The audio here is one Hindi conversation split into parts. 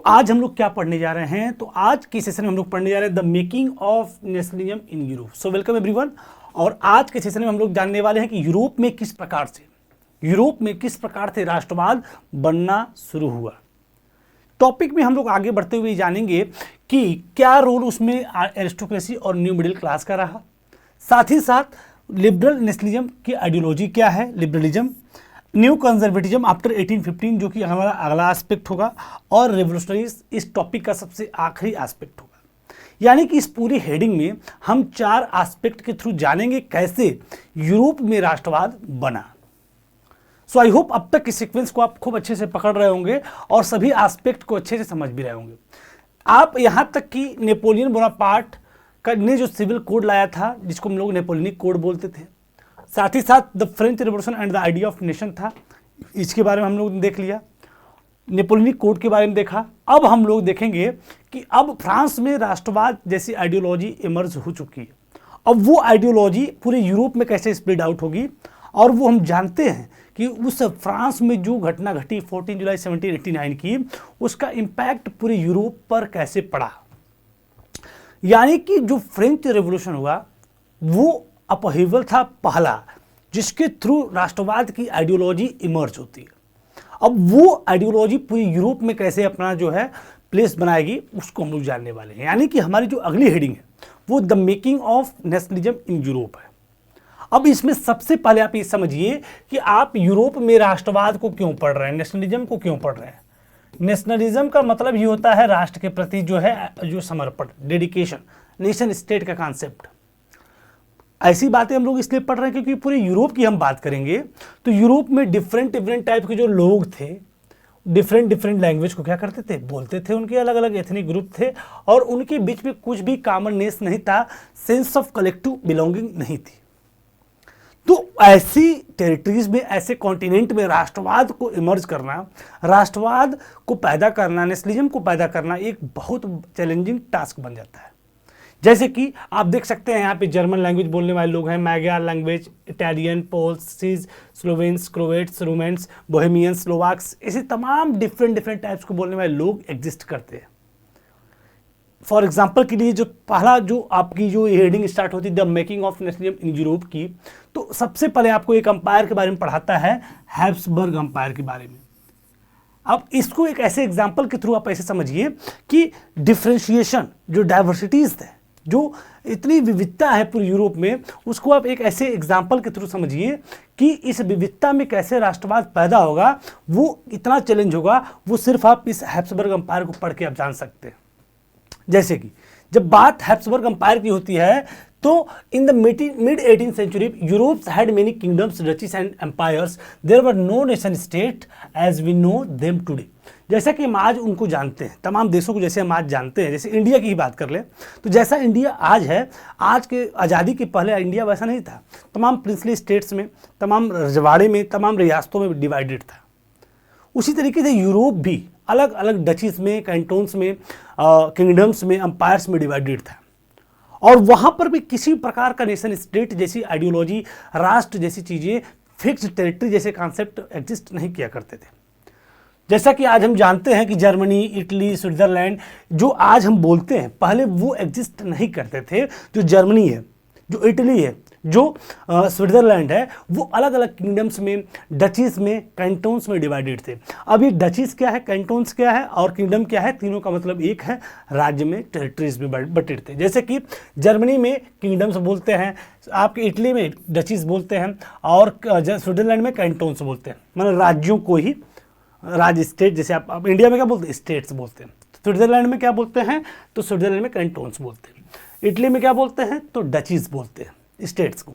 आज हम लोग क्या पढ़ने जा रहे हैं? तो आज के सेशन में हम लोग पढ़ने जा रहे हैं the making of nationalism in Europe. So welcome everyone. और आज के सेशन में हम लोग जानने वाले हैं कि यूरोप में किस प्रकार से राष्ट्रवाद बनना शुरू हुआ। टॉपिक में हम लोग आगे बढ़ते हुए जानेंगे कि क्या रोल उसमें एरिस्टोक्रेसी और न्यू मिडिल क्लास का रहा, साथ ही साथ लिबरल नेशनलिज्म की आइडियोलॉजी क्या है, लिबरलिज्म, न्यू कंजर्वेटिज्म आफ्टर 1815 जो कि हमारा अगला एस्पेक्ट होगा, और रेवोल्यूशनरीज इस टॉपिक का सबसे आखिरी एस्पेक्ट होगा। यानी कि इस पूरी हेडिंग में हम 4 एस्पेक्ट के थ्रू जानेंगे कैसे यूरोप में राष्ट्रवाद बना। सो आई होप अब तक इस सीक्वेंस को आप खूब अच्छे से पकड़ रहे होंगे और सभी एस्पेक्ट को अच्छे से समझ भी रहे होंगे। आप यहाँ तक कि नेपोलियन बोनापार्ट ने जो सिविल कोड लाया था, जिसको हम लोग नेपोलियनिक कोड बोलते थे, साथ ही साथ the French revolution and the idea of nation था, इसके बारे में हम लोग देख लिया। नेपोलियनिक कोड के बारे में देखा। अब हम लोग देखेंगे कि अब फ्रांस में राष्ट्रवाद जैसी आइडियोलॉजी इमर्ज हो चुकी है। अब वो आइडियोलॉजी पूरे यूरोप में कैसे स्प्रेड आउट होगी, और वो हम जानते हैं कि उस फ्रांस में जो घटना घटी 14 जुलाई 1789 की, उसका इम्पैक्ट पूरे यूरोप पर कैसे पड़ा। यानी कि जो फ्रेंच रेवोल्यूशन हुआ वो अपहीवल था पहला, जिसके थ्रू राष्ट्रवाद की आइडियोलॉजी इमर्ज होती है। अब वो आइडियोलॉजी पूरी यूरोप में कैसे अपना जो है प्लेस बनाएगी, उसको हम लोग जानने वाले हैं। यानी कि हमारी जो अगली हेडिंग है वो the making of nationalism in Europe है। अब इसमें सबसे पहले आप ये समझिए कि आप यूरोप में राष्ट्रवाद को क्यों पढ़ रहे हैं, नेशनलिज्म को क्यों पढ़ रहे हैं। नेशनलिज्म का मतलब ये होता है राष्ट्र के प्रति जो समर्पण, डेडिकेशन, नेशन स्टेट का कॉन्सेप्ट। ऐसी बातें हम लोग इसलिए पढ़ रहे हैं क्योंकि पूरे यूरोप की हम बात करेंगे तो यूरोप में डिफरेंट टाइप के जो लोग थे, डिफरेंट लैंग्वेज को क्या करते थे, बोलते थे। उनके अलग अलग एथनिक ग्रुप थे और उनके बीच में कुछ भी कॉमननेस नहीं था, सेंस ऑफ कलेक्टिव बिलोंगिंग नहीं थी। तो ऐसी टेरिटरीज में, ऐसे कॉन्टिनेंट में राष्ट्रवाद को इमर्ज करना, राष्ट्रवाद को पैदा करना, नेशनलिज्म को पैदा करना एक बहुत चैलेंजिंग टास्क बन जाता है। जैसे कि आप देख सकते हैं यहाँ पे जर्मन लैंग्वेज बोलने वाले लोग हैं, Magyar language, Italian, Poles, Slovenes, Croats, Roumans, Bohemians, Slovaks, ऐसे तमाम डिफरेंट टाइप्स को बोलने वाले लोग एग्जिस्ट करते हैं। फॉर एग्जाम्पल के लिए जो पहला जो आपकी जो हेडिंग स्टार्ट होती है the making of nationalism in Europe की, तो सबसे पहले आपको एक अंपायर के बारे में पढ़ाता है, हैब्सबर्ग अंपायर के बारे में। अब इसको एक ऐसे एग्जाम्पल के थ्रू आप ऐसे समझिए कि डिफ्रेंशिएशन, जो डाइवर्सिटीज है, जो इतनी विविधता है पूरे यूरोप में, उसको आप एक ऐसे एग्जाम्पल के थ्रू समझिए कि इस विविधता में कैसे राष्ट्रवाद पैदा होगा। वो इतना चैलेंज होगा, वो सिर्फ आप इस हैब्सबर्ग अंपायर को पढ़ के आप जान सकते हैं। जैसे कि जब बात हैब्सबर्ग अंपायर की होती है तो in the mid 18th century Europe had many kingdoms, duchies and empires, there were no nation state as we know them today. जैसा कि हम आज उनको जानते हैं, तमाम देशों को जैसे हम आज जानते हैं, जैसे इंडिया की ही बात कर लें तो जैसा इंडिया आज है, आज के आज़ादी के पहले इंडिया वैसा नहीं था। तमाम प्रिंसली स्टेट्स में, तमाम रजवाड़े में, तमाम रियासतों में डिवाइडेड था। उसी तरीके से यूरोप भी अलग अलग डचीज में, कैंटोन्स में, किंगडम्स में, एम्पायर्स में डिवाइडेड था। और वहाँ पर भी किसी प्रकार का नेशन स्टेट जैसी आइडियोलॉजी, राष्ट्र जैसी चीज़ें, फिक्स्ड टेरिटरी जैसे कॉन्सेप्ट एग्जिस्ट नहीं किया करते थे। जैसा कि आज हम जानते हैं कि जर्मनी, इटली, स्विट्जरलैंड जो आज हम बोलते हैं, पहले वो एग्जिस्ट नहीं करते थे। जो जर्मनी है, जो इटली है, जो स्विट्जरलैंड है, वो अलग अलग किंगडम्स में, डचीज में, कैंटोन्स में डिवाइडेड थे। अब ये डचीज क्या है, कैंटोन्स क्या है और किंगडम क्या है, तीनों का मतलब एक है, राज्य में, टेरिटरीज में बटेड थे। जैसे कि जर्मनी में किंगडम्स बोलते हैं, आपके इटली में डचीज बोलते हैं, और स्विट्जरलैंड में कैंटोन्स बोलते हैं, मतलब राज्यों को ही राज्य, स्टेट। जैसे आप इंडिया में क्या बोलते हैं, स्टेट्स बोलते हैं। स्विट्जरलैंड में क्या बोलते हैं, तो स्विट्जरलैंड में कैंटोन्स बोलते हैं। इटली में क्या बोलते हैं, तो डचीज बोलते हैं स्टेट्स को।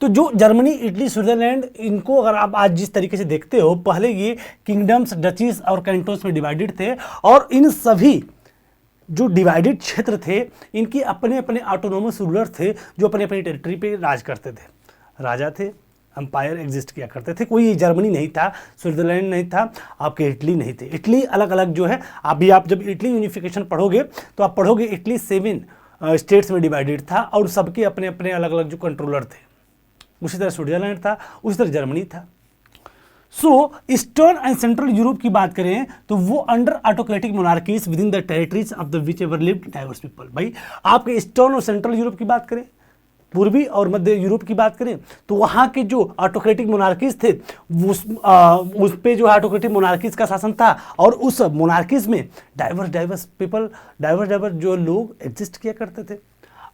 तो जो जर्मनी, इटली, स्विट्जरलैंड, इनको अगर आप आज जिस तरीके से देखते हो, पहले ये किंगडम्स, डचीज और कैंटोन्स में डिवाइडेड थे, और इन सभी जो डिवाइडेड क्षेत्र थे, इनके अपने अपने ऑटोनोमस रूलर थे जो अपने अपने टेरिटरी पे राज करते थे। राजा थे, एम्पायर एग्जिस्ट किया करते थे। कोई जर्मनी नहीं था, स्विट्जरलैंड नहीं था, आपके इटली नहीं थे। इटली अलग अलग जो है, अभी आप जब इटली यूनिफिकेशन पढ़ोगे तो आप पढ़ोगे इटली 7 स्टेट्स में डिवाइडेड था और सबके अपने अपने अलग अलग जो कंट्रोलर थे। उसी तरह स्विट्जरलैंड था, उसी तरह जर्मनी था। सो ईस्टर्न एंड सेंट्रल यूरोप की बात करें तो वो under autocratic monarchies with in the territories of the which ever lived diverse people. भाई आपके ईस्टर्न और सेंट्रल यूरोप की बात करें, पूर्वी और मध्य यूरोप की बात करें, तो वहां के जो ऑटोक्रेटिक मोनार्कीज थे उस पे जो ऑटोक्रेटिक मोनार्कीज का शासन था, और उस मोनार्कीज में डाइवर्स पीपल, डाइवर्स जो लोग एग्जिस्ट किया करते थे।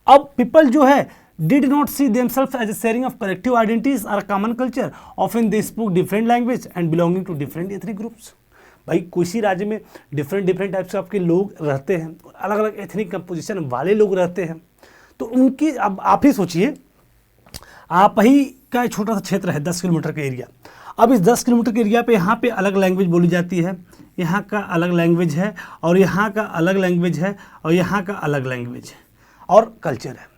अब पीपल जो है did not see themselves as a sharing of collective identities or a common culture. Often they spoke different language and belonging to different ethnic groups. भाई किसी राज्य में डिफरेंट टाइप्स के आपके लोग रहते हैं, अलग अलग एथनिक कंपोजिशन वाले लोग रहते हैं, तो उनकी अब आप ही सोचिए, आप ही का छोटा सा क्षेत्र है 10 किलोमीटर का एरिया। अब इस 10 किलोमीटर के एरिया पे यहाँ पे अलग लैंग्वेज बोली जाती है, यहाँ का अलग लैंग्वेज है, और यहाँ का अलग लैंग्वेज है, और यहाँ का अलग लैंग्वेज है और कल्चर है।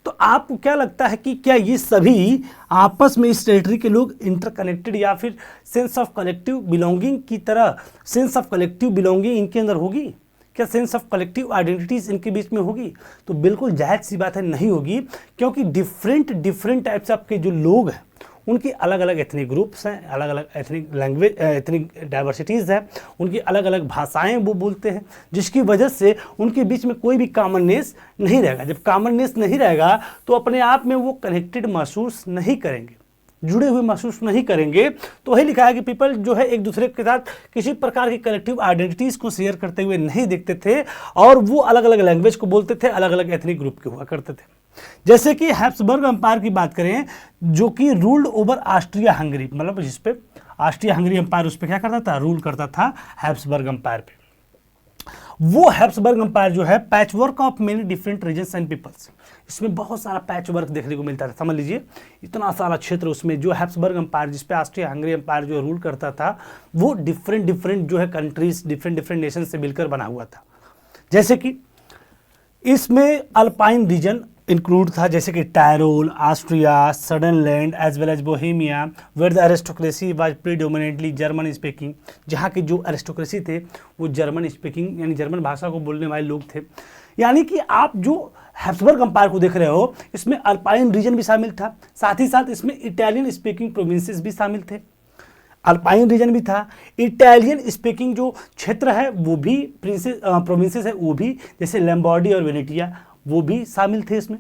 तो आपको क्या लगता है कि क्या ये सभी आपस में इस टेरिटरी के लोग इंटरकनेक्टेड, या फिर सेंस ऑफ कलेक्टिव बिलोंगिंग की तरह सेंस ऑफ कलेक्टिव बिलोंगिंग इनके अंदर होगी? क्या सेंस ऑफ कलेक्टिव आइडेंटिटीज इनके बीच में होगी? तो बिल्कुल जायज़ सी बात है, नहीं होगी, क्योंकि डिफरेंट टाइप्स आपके जो लोग हैं उनकी अलग अलग एथनिक ग्रुप्स हैं, अलग अलग एथनिक लैंग्वेज, एथनिक डाइवर्सिटीज़ है, उनकी अलग अलग भाषाएं वो बोलते हैं, जिसकी वजह से उनके बीच में कोई भी कॉमननेस नहीं रहेगा। जब कॉमननेस नहीं रहेगा तो अपने आप में वो कनेक्टेड महसूस नहीं करेंगे, जुड़े हुए महसूस नहीं करेंगे। तो वही लिखा है कि पीपल जो है एक दूसरे के साथ किसी प्रकार की कलेक्टिव आइडेंटिटीज़ को शेयर करते हुए नहीं देखते थे, और वो अलग अलग लैंग्वेज को बोलते थे, अलग अलग एथनिक ग्रुप के हुआ करते थे। जैसे कि हैब्सबर्ग एम्पायर की बात करें, जो कि रूल्ड ओवर ऑस्ट्रिया हंगरी, मतलब जिस पे ऑस्ट्रिया हंगरी एम्पायर उस पर क्या करता था, रूल करता था हैब्सबर्ग एम्पायर पे। वो हैब्सबर्ग एम्पायर जो है patchwork of many different regions and peoples, इसमें बहुत सारा पैचवर्क देखने को मिलता था। समझ लीजिए इतना सारा क्षेत्र उसमें जो हैब्सबर्ग एम्पायर, जिस पे ऑस्ट्रिया हंगरी एम्पायर जो रूल करता था, वो डिफरेंट जो है कंट्रीज, डिफरेंट नेशन से मिलकर बना हुआ था। जैसे कि इसमें अल्पाइन रीजन इंक्लूड था, जैसे कि Tyrol, Austria, Sudetenland as well as Bohemia, where the aristocracy was predominantly German speaking, जहाँ के जो एरिस्टोक्रेसी थे वो जर्मन स्पीकिंग यानी जर्मन भाषा को बोलने वाले लोग थे। यानी कि आप जो हैब्सबर्ग एम्पायर को देख रहे हो, इसमें अल्पाइन रीजन भी शामिल था, साथ ही साथ इसमें इटालियन स्पीकिंग प्रोविंसेस भी शामिल थे। अल्पाइन रीजन भी था, इटालियन स्पीकिंग जो क्षेत्र है वो भी प्रोविंसेस है वो भी, जैसे लैम्बार्डी और वेनेटिया, वो भी शामिल थे इसमें।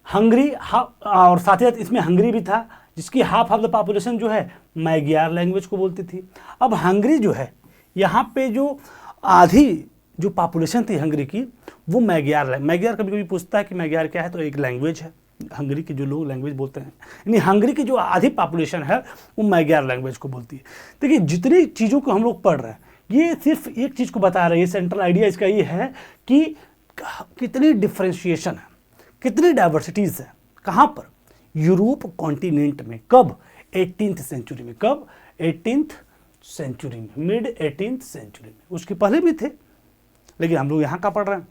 हंगरी और साथ ही साथ इसमें हंगरी भी था, जिसकी हाफ ऑफ द पॉपुलेशन जो है मैग्यार लैंग्वेज को बोलती थी। अब हंगरी जो है, यहाँ पे जो आधी जो पॉपुलेशन थी हंगरी की, वो मैग्यार कभी कभी पूछता है कि मैग्यार क्या है, तो एक लैंग्वेज है, हंगरी के जो लोग लैंग्वेज बोलते हैं, यानी हंगरी की जो आधी पॉपुलेशन है वो मैग्यार लैंग्वेज को बोलती है। देखिए जितनी चीज़ों को हम लोग पढ़ रहे हैं, ये सिर्फ एक चीज़ को बता रहे हैं, सेंट्रल आइडिया इसका ये है कि कितनी डिफ्रेंशिएशन है, कितनी डाइवर्सिटीज़ है, कहाँ पर, यूरोप कॉन्टिनेंट में। कब? 18th सेंचुरी में। कब? 18th सेंचुरी में, मिड 18th सेंचुरी में। उसके पहले भी थे, लेकिन हम लोग यहाँ का पढ़ रहे हैं।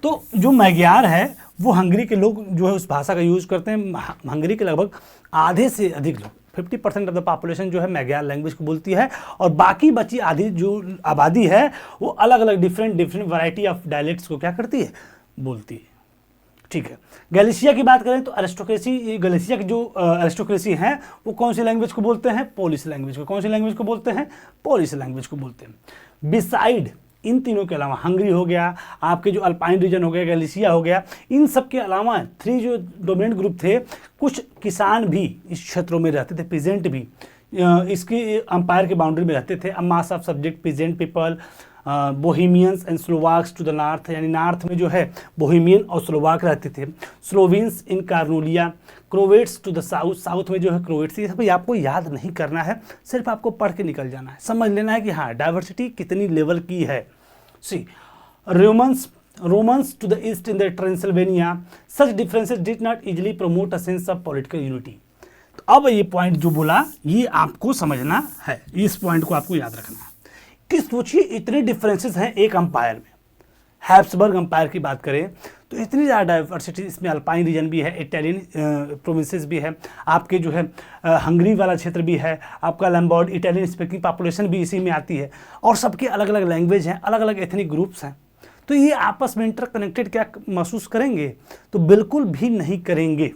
तो जो मैग्यार है वो हंगरी के लोग जो है उस भाषा का यूज़ करते हैं। हंगरी के लगभग आधे से अधिक लोग, 50% ऑफ द पॉपुलेशन जो है मैग्यार लैंग्वेज को बोलती है, और बाकी बची आधी जो आबादी है वो अलग अलग डिफरेंट वैरायटी ऑफ डायलेक्ट्स को क्या करती है, बोलती है। ठीक है, गैलिशिया की बात करें तो एरिस्टोक्रेसी, गैलिशिया की जो एरिस्टोक्रेसी हैं वो कौन सी लैंग्वेज को बोलते हैं, पोलिश लैंग्वेज को। कौन सी लैंग्वेज को बोलते हैं, पोलिश लैंग्वेज को बोलते हैं। बिसाइड इन तीनों के अलावा हंगरी हो गया, आपके जो अल्पाइन रीजन हो गया, गैलिशिया हो गया, इन सब के अलावा 3 जो डोमिनेंट ग्रुप थे, कुछ किसान भी इस क्षेत्रों में रहते थे, पीजेंट भी इसकी अंपायर के बाउंड्री में रहते थे। A mass of subject peasant people, Bohemians and Slovaks to the north, यानी नॉर्थ में जो है बोहेमियन और स्लोवाक रहते थे। Slovenes in Carniola, Croats to the south, south में जो है क्रोवेट्स। ये सब आपको याद नहीं करना है, सिर्फ आपको पढ़ के निकल जाना है, समझ लेना है कि हाँ डाइवर्सिटी कितनी लेवल की है। सी Roumans to the east in the Transylvania, such differences did not easily promote a sense of political unity. तो अब ये पॉइंट जो बोला ये आपको समझना है, इस पॉइंट को आपको याद रखना है कि सोचिए इतने डिफरेंसेस हैं एक अंपायर में। हैब्सबर्ग अंपायर की बात करें तो इतनी ज़्यादा डाइवर्सिटी, इसमें अल्पाइन रीजन भी है, इटालियन प्रोविंसेस भी है, आपके जो है हंगरी वाला क्षेत्र भी है, आपका लैम्बार्ड इटालियन स्पीकिंग पॉपुलेशन भी इसी में आती है, और सबके अलग अलग लैंग्वेज हैं, अलग अलग एथनिक ग्रुप्स हैं। तो ये आपस में इंटरकनेक्टेड क्या महसूस करेंगे, तो बिल्कुल भी नहीं करेंगे।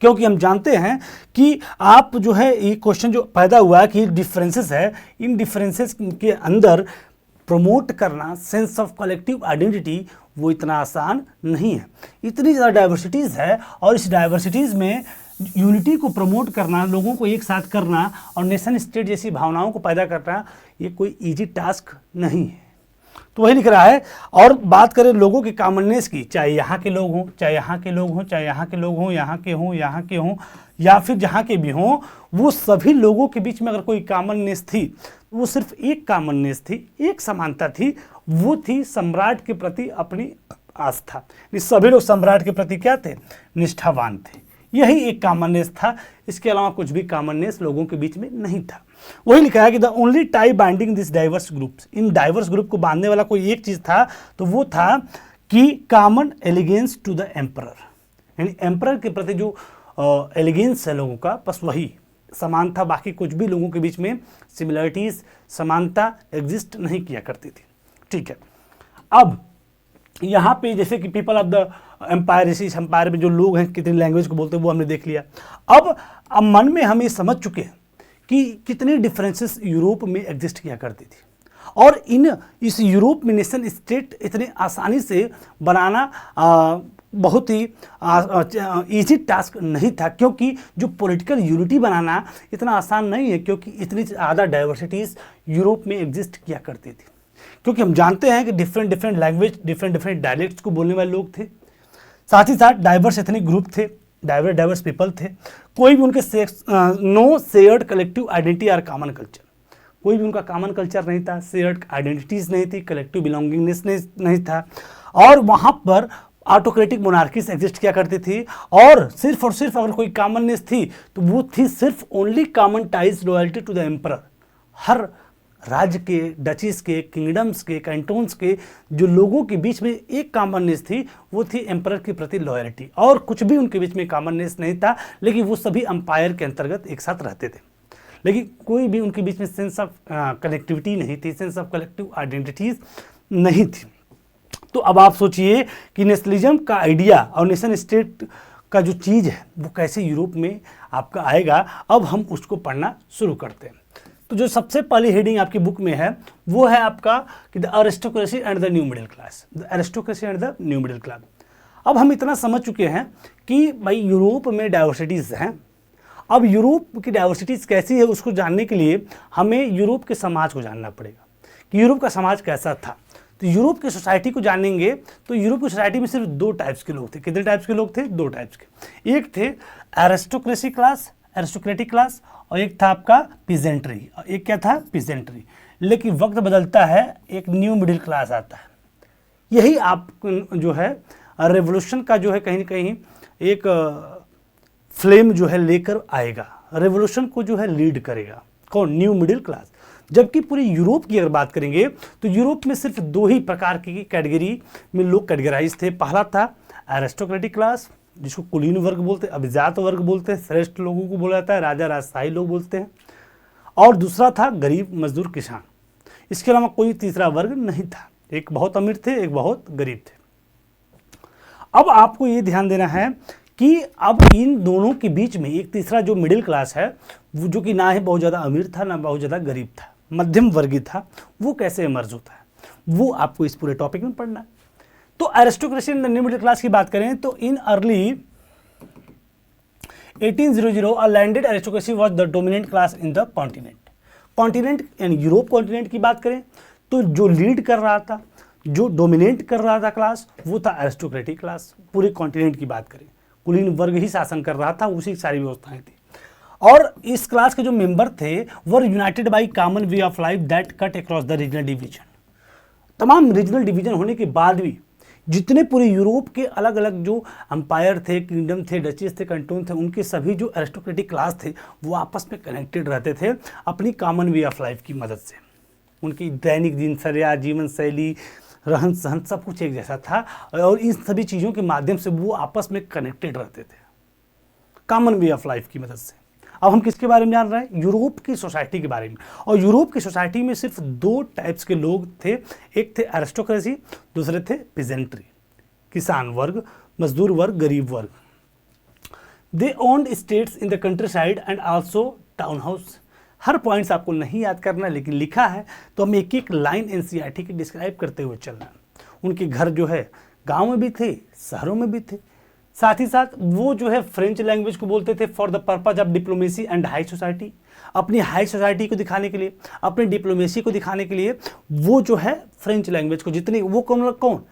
क्योंकि हम जानते हैं कि आप जो है ये क्वेश्चन जो पैदा हुआ है कि डिफरेंसेस है, इन डिफरेंसेस के अंदर प्रमोट करना सेंस ऑफ कलेक्टिव आइडेंटिटी वो इतना आसान नहीं है। इतनी ज़्यादा डाइवर्सिटीज़ है और इस डाइवर्सिटीज़ में यूनिटी को प्रमोट करना, लोगों को एक साथ करना और नेशन स्टेट जैसी भावनाओं को पैदा करना ये कोई इजी टास्क नहीं है। तो वही लिख रहा है। और बात करें लोगों की कॉमननेस की, चाहे यहाँ के लोग हों, चाहे यहाँ के लोग हों, चाहे यहाँ के लोग हों, यहाँ के हों, यहाँ के हों, या फिर जहाँ के भी हों, वो सभी लोगों के बीच में अगर कोई कॉमननेस थी तो वो सिर्फ एक कॉमननेस थी, एक समानता थी, वो थी सम्राट के प्रति अपनी आस्था। ये सभी लोग सम्राट के प्रति क्या थे? निष्ठावान थे। यही एक कॉमननेस था, इसके अलावा कुछ भी कॉमननेस लोगों के बीच में नहीं था। वही लिखा है कि the only tie binding this diverse groups, in diverse group को बांधने वाला कोई एक चीज था, तो वो था कि common allegiance to the emperor, यानी एम्परर के प्रति जो एलिगेंस है लोगों का, बस वही समान था। बाकी कुछ भी लोगों के बीच में सिमिलरिटीज, समानता एग्जिस्ट नहीं किया करती थी। ठीक है, अब यहाँ पे जैसे कि पीपल ऑफ द एम्पायर, इसी एम्पायर में जो लोग हैं कितनी लैंग्वेज को बोलते हैं वो हमने देख लिया। अब मन में हम ये समझ चुके हैं कि कितने डिफरेंसेस यूरोप में एग्जिस्ट किया करती थी और इस यूरोप में नेशन स्टेट इतने आसानी से बनाना बहुत ही इजी टास्क नहीं था, क्योंकि जो पॉलिटिकल यूनिटी बनाना इतना आसान नहीं है, क्योंकि इतनी ज़्यादा डाइवर्सिटीज़ यूरोप में एग्जिस्ट किया करती थी। क्योंकि हम जानते हैं कि डिफरेंट लैंग्वेज, डिफरेंट डायलेक्ट्स को बोलने वाले लोग थे, साथ ही साथ डाइवर्स एथनिक ग्रुप थे, डाइवर्स पीपल थे। कोई भी उनके नो शेयर्ड कलेक्टिव आइडेंटिटी और कॉमन कल्चर, कोई भी उनका कॉमन कल्चर नहीं था, शेयर्ड आइडेंटिटीज नहीं थी, कलेक्टिव बिलोंगिंगनेस नहीं था। और वहाँ पर ऑटोक्रेटिक मोनार्कीज एग्जिस्ट किया करती थी और सिर्फ अगर कोई कॉमननेस थी तो वो थी सिर्फ only common ties loyalty to the emperor. हर राज्य के, डचीज के, किंगडम्स के, कैंटोन्स के जो लोगों के बीच में एक कॉमननेस थी वो थी एम्परर के प्रति लॉयल्टी, और कुछ भी उनके बीच में कॉमननेस नहीं था, लेकिन वो सभी अंपायर के अंतर्गत एक साथ रहते थे। लेकिन कोई भी उनके बीच में सेंस ऑफ कनेक्टिविटी नहीं थी, सेंस ऑफ कलेक्टिव आइडेंटिटीज नहीं थी। तो अब आप सोचिए कि नेशनलिज्म का आइडिया और नेशन स्टेट का जो चीज़ है वो कैसे यूरोप में आपका आएगा। अब हम उसको पढ़ना शुरू करते हैं। तो जो सबसे पहली हेडिंग आपकी बुक में है वो है आपका कि the aristocracy and the new middle class, the aristocracy and the new middle class. अब हम इतना समझ चुके हैं कि भाई यूरोप में डाइवर्सिटीज़ हैं। अब यूरोप की डाइवर्सिटीज़ कैसी है उसको जानने के लिए हमें यूरोप के समाज को जानना पड़ेगा कि यूरोप का समाज कैसा था। तो यूरोप की सोसाइटी को जानेंगे तो यूरोप की सोसाइटी में सिर्फ दो टाइप्स के लोग थे। कितने टाइप्स के लोग थे? दो टाइप्स के। एक थे एरिस्टोक्रेसी क्लास, एरिस्टोक्रेटिक क्लास, और एक था आपका पीजेंट्री, और एक क्या था? पीजेंट्री। लेकिन वक्त बदलता है, एक न्यू मिडिल क्लास आता है। यही आप जो है रेवोल्यूशन का जो है कहीं ना कहीं एक फ्लेम जो है लेकर आएगा, रेवोल्यूशन को जो है लीड करेगा। कौन? New middle class. जबकि पूरी यूरोप की अगर बात करेंगे तो यूरोप में सिर्फ दो ही प्रकार की कैटेगरी में लोग कैटेगराइज थे। पहला था एरिस्टोक्रेटिक क्लास, जिसको कुलीन वर्ग बोलते हैं, अभिजात वर्ग बोलते हैं, श्रेष्ठ लोगों को बोला जाता है, राजा राजशाही लोग बोलते हैं। और दूसरा था गरीब मजदूर किसान। इसके अलावा कोई तीसरा वर्ग नहीं था। एक बहुत अमीर थे, एक बहुत गरीब थे। अब आपको ये ध्यान देना है कि अब इन दोनों के बीच में एक तीसरा जो मिडिल क्लास है, वो जो कि ना ही बहुत ज़्यादा अमीर था ना बहुत ज़्यादा गरीब था, मध्यम वर्गीय था, वो कैसे इमर्ज होता है वो आपको इस पूरे टॉपिक में पढ़ना है। तो aristocracy in the new middle class की बात करें तो in early 1800 a landed aristocracy was the dominant class in the continent. Continent यानी यूरोप कॉन्टिनेंट की बात करें तो जो लीड कर रहा था, जो डोमिनेट कर रहा था क्लास, वो था एरिस्टोक्रेटिक क्लास। पूरे कॉन्टिनेंट की बात करें, कुलीन वर्ग ही शासन कर रहा था, उसी की सारी व्यवस्थाएं थी। और इस क्लास के जो मेंबर थे वर United by common way of life that cut across the regional division. तमाम रीजनल डिवीजन होने के बाद भी जितने पूरे यूरोप के अलग अलग जो अंपायर थे, किंगडम थे, डचेस थे, कैंटोन थे, उनके सभी जो एरिस्टोक्रेटिक क्लास थे वो आपस में कनेक्टेड रहते थे अपनी कॉमन वे ऑफ लाइफ की मदद से। उनकी दैनिक दिनचर्या, जीवन शैली, रहन सहन सब कुछ एक जैसा था और इन सभी चीज़ों के माध्यम से वो आपस में कनेक्टेड रहते थे कॉमन वे ऑफ लाइफ की मदद से। अब हम किसके बारे में जान रहे हैं? यूरोप की सोसाइटी के बारे में। और यूरोप की सोसाइटी में सिर्फ दो टाइप्स के लोग थे, एक थे एरिस्टोक्रेसी, दूसरे थे पीजेंट्री, किसान वर्ग, मजदूर वर्ग, गरीब वर्ग। They owned estates in the countryside and also town house. हर पॉइंट्स आपको नहीं याद करना, लेकिन लिखा है तो हम एक एक लाइन एनसीईआरटी की डिस्क्राइब करते हुए चलना। उनके घर जो है गांव में भी थे, शहरों में भी थे। साथ ही साथ वो जो है फ्रेंच लैंग्वेज को बोलते थे for the purpose of diplomacy and high society. अपनी हाई सोसाइटी को दिखाने के लिए, अपनी डिप्लोमेसी को दिखाने के लिए वो जो है फ्रेंच लैंग्वेज को जितनी, वो कौन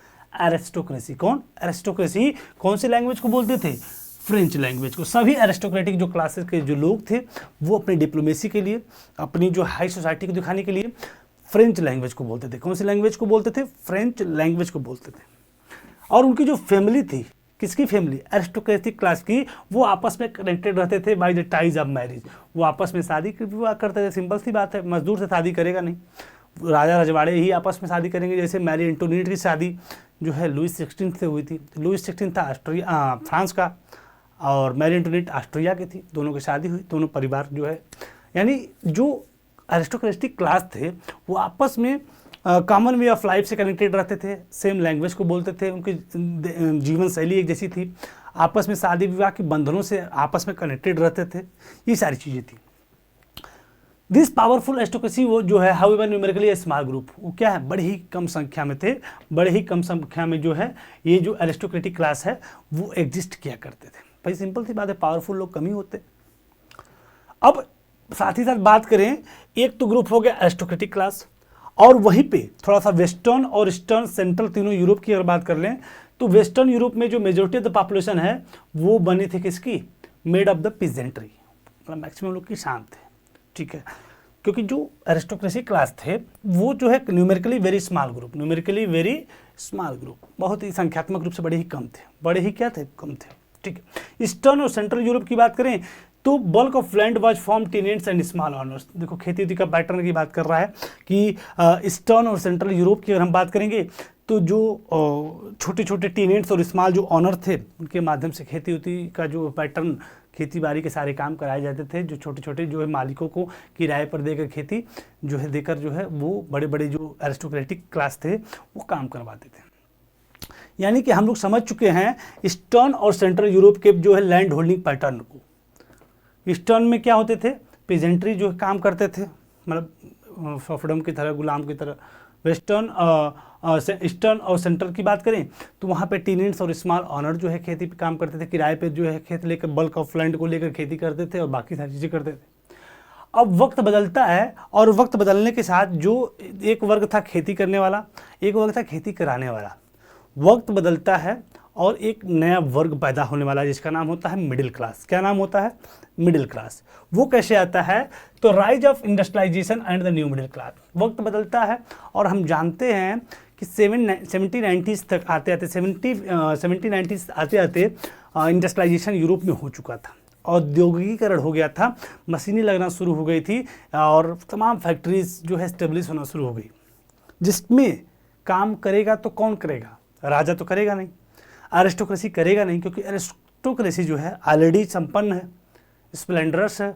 एरिस्टोक्रेसी, कौन एरिस्टोक्रेसी कौन सी लैंग्वेज को बोलते थे? फ्रेंच लैंग्वेज को। सभी एरिस्टोक्रेटिक जो क्लासेस के जो लोग थे वो अपनी डिप्लोमेसी के लिए, अपनी जो हाई सोसाइटी को दिखाने के लिए फ्रेंच लैंग्वेज को बोलते थे। कौन सी लैंग्वेज को बोलते थे? फ्रेंच लैंग्वेज को बोलते थे। और उनकी जो फैमिली थी, किसकी फैमिली? एरिस्टोक्रेटिक क्लास की, वो आपस में कनेक्टेड रहते थे by the ties of marriage. वो आपस में शादी विवाह करते थे। सिंपल सी बात है, मजदूर से शादी करेगा नहीं, राजा रजवाड़े ही आपस में शादी करेंगे। जैसे मैरी एंटोनियट की शादी जो है लुइस 16 से हुई थी। लुइस 16 था फ्रांस का और मैरी एंटोनियट ऑस्ट्रिया की थी। दोनों की शादी हुई, दोनों परिवार जो है, यानी जो एरिस्टोक्रेटिक क्लास थे वो आपस में कॉमन वे ऑफ लाइफ से कनेक्टेड रहते थे, सेम लैंग्वेज को बोलते थे, उनकी जीवन शैली एक जैसी थी, आपस में शादी विवाह के बंधनों से आपस में कनेक्टेड रहते थे, ये सारी चीज़ें थी। दिस पावरफुल एरिस्टोक्रेसी वो जो है हाउएवर न्यूमेरिकली स्मॉल ग्रुप, वो क्या है? बड़े ही कम संख्या में थे, बड़े ही कम संख्या में जो है ये जो एरिस्टोक्रेटिक क्लास है वो एग्जिस्ट किया करते थे। भाई सिंपल सी बात है, पावरफुल लोग कम ही होते। अब साथ ही साथ बात करें, एक तो ग्रुप हो गया एरिस्टोक्रेटिक क्लास, और वहीं पे थोड़ा सा वेस्टर्न और ईस्टर्न सेंट्रल तीनों यूरोप की अगर बात कर लें तो वेस्टर्न यूरोप में जो मेजोरिटी ऑफ द पॉपुलेशन है वो बनी थी किसकी? मेड ऑफ द पीजेंट्री, मतलब मैक्सिमम लोग किसान थे, ठीक है। क्योंकि जो एरिस्टोक्रेसी क्लास थे वो जो है numerically very small group, numerically very small group, बहुत ही संख्यात्मक रूप से बड़े ही कम थे, बड़े ही क्या थे? कम थे, ठीक है। ईस्टर्न और सेंट्रल यूरोप की बात करें तो bulk of land was from tenants and small honours. देखो खेती उती का पैटर्न की बात कर रहा है कि ईस्टर्न और सेंट्रल यूरोप की अगर हम बात करेंगे तो जो छोटे छोटे टेनेंट्स और स्मॉल जो ऑनर थे उनके माध्यम से खेती उती का जो पैटर्न, खेती बाड़ी के सारे काम कराए जाते थे। जो छोटे छोटे जो है मालिकों को किराए पर देकर खेती जो है देकर जो है वो बड़े बड़े जो एरिस्टोक्रेटिक क्लास थे वो काम करवाते थे। यानी कि हम लोग समझ चुके हैं ईस्टर्न और सेंट्रल यूरोप के जो है लैंड होल्डिंग पैटर्न को। ईस्टर्न में क्या होते थे? पेजेंट्री जो काम करते थे, मतलब फ्रीडम की तरह, गुलाम की तरह। वेस्टर्न ईस्टर्न और सेंट्रल की बात करें तो वहाँ पे टीनेंट्स और स्मॉल ऑनर जो है खेती पे काम करते थे, किराए पे जो है खेत लेकर, बल्क ऑफ लैंड को लेकर खेती करते थे और बाकी सारी चीज़ें करते थे। अब वक्त बदलता है और वक्त बदलने के साथ जो एक वर्ग था खेती करने वाला, एक वर्ग था खेती कराने वाला, वक्त बदलता है और एक नया वर्ग पैदा होने वाला है जिसका नाम होता है मिडिल क्लास। क्या नाम होता है? Middle class. वो कैसे आता है? तो rise of industrialisation and the new middle class. वक्त बदलता है और हम जानते हैं कि 1790s तक आते आते 1790s आते आते इंडस्ट्रियलाइजेशन यूरोप में हो चुका था, औद्योगिकीकरण हो गया था, मशीनें लगना शुरू हो गई थी और तमाम फैक्ट्रीज जो है स्टेब्लिश होना शुरू हो गई, जिसमें काम करेगा तो कौन करेगा? राजा तो करेगा नहीं, एरिस्टोक्रेसी करेगा नहीं, क्योंकि एरिस्टोक्रेसी जो है ऑलरेडी संपन्न है, स्प्लेंडरस है,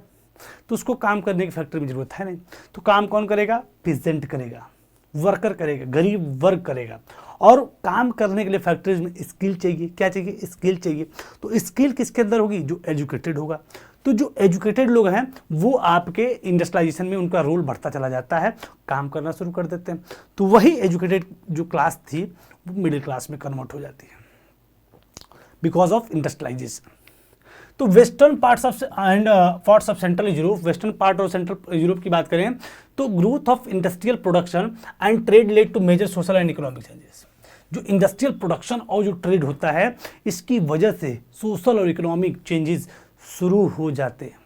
तो उसको काम करने की फैक्ट्री में जरूरत है नहीं। तो काम कौन करेगा? पीजेंट करेगा, वर्कर करेगा, गरीब वर्ग करेगा। और काम करने के लिए फैक्ट्रीज में स्किल चाहिए। क्या चाहिए? स्किल चाहिए। तो स्किल किसके अंदर होगी? जो एजुकेटेड होगा। तो जो एजुकेटेड लोग हैं वो आपके इंडस्ट्रियलाइजेशन में उनका रोल बढ़ता चला जाता है, काम करना शुरू कर देते हैं। तो वही एजुकेटेड जो क्लास थी वो मिडिल क्लास में कन्वर्ट हो जाती है बिकॉज ऑफ इंडस्ट्रियलाइजेशन। तो western parts of central Europe, western part और सेंट्रल यूरोप की बात करें तो growth of industrial production and trade led to major social and economic changes. जो इंडस्ट्रियल प्रोडक्शन और जो ट्रेड होता है इसकी वजह से सोशल और इकोनॉमिक चेंजेस शुरू हो जाते हैं।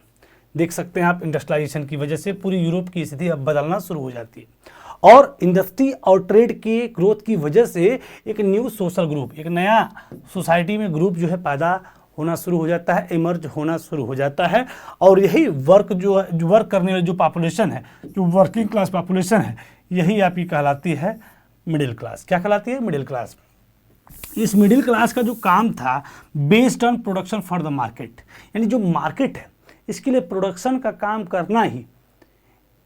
देख सकते हैं आप, इंडस्ट्रियलाइजेशन की वजह से पूरी यूरोप की स्थिति अब बदलना शुरू हो जाती है और इंडस्ट्री और ट्रेड के ग्रोथ की वजह से एक न्यू सोशल ग्रुप, एक नया सोसाइटी में ग्रुप जो है पैदा होना शुरू हो जाता है, इमर्ज होना शुरू हो जाता है। और यही वर्क जो वर्क करने वाली जो पॉपुलेशन है, जो वर्किंग क्लास पॉपुलेशन है, यही आपकी कहलाती है मिडिल क्लास। क्या कहलाती है? Middle class. इस मिडिल क्लास का जो काम था based on production for the market, यानी जो मार्केट है इसके लिए प्रोडक्शन का काम करना ही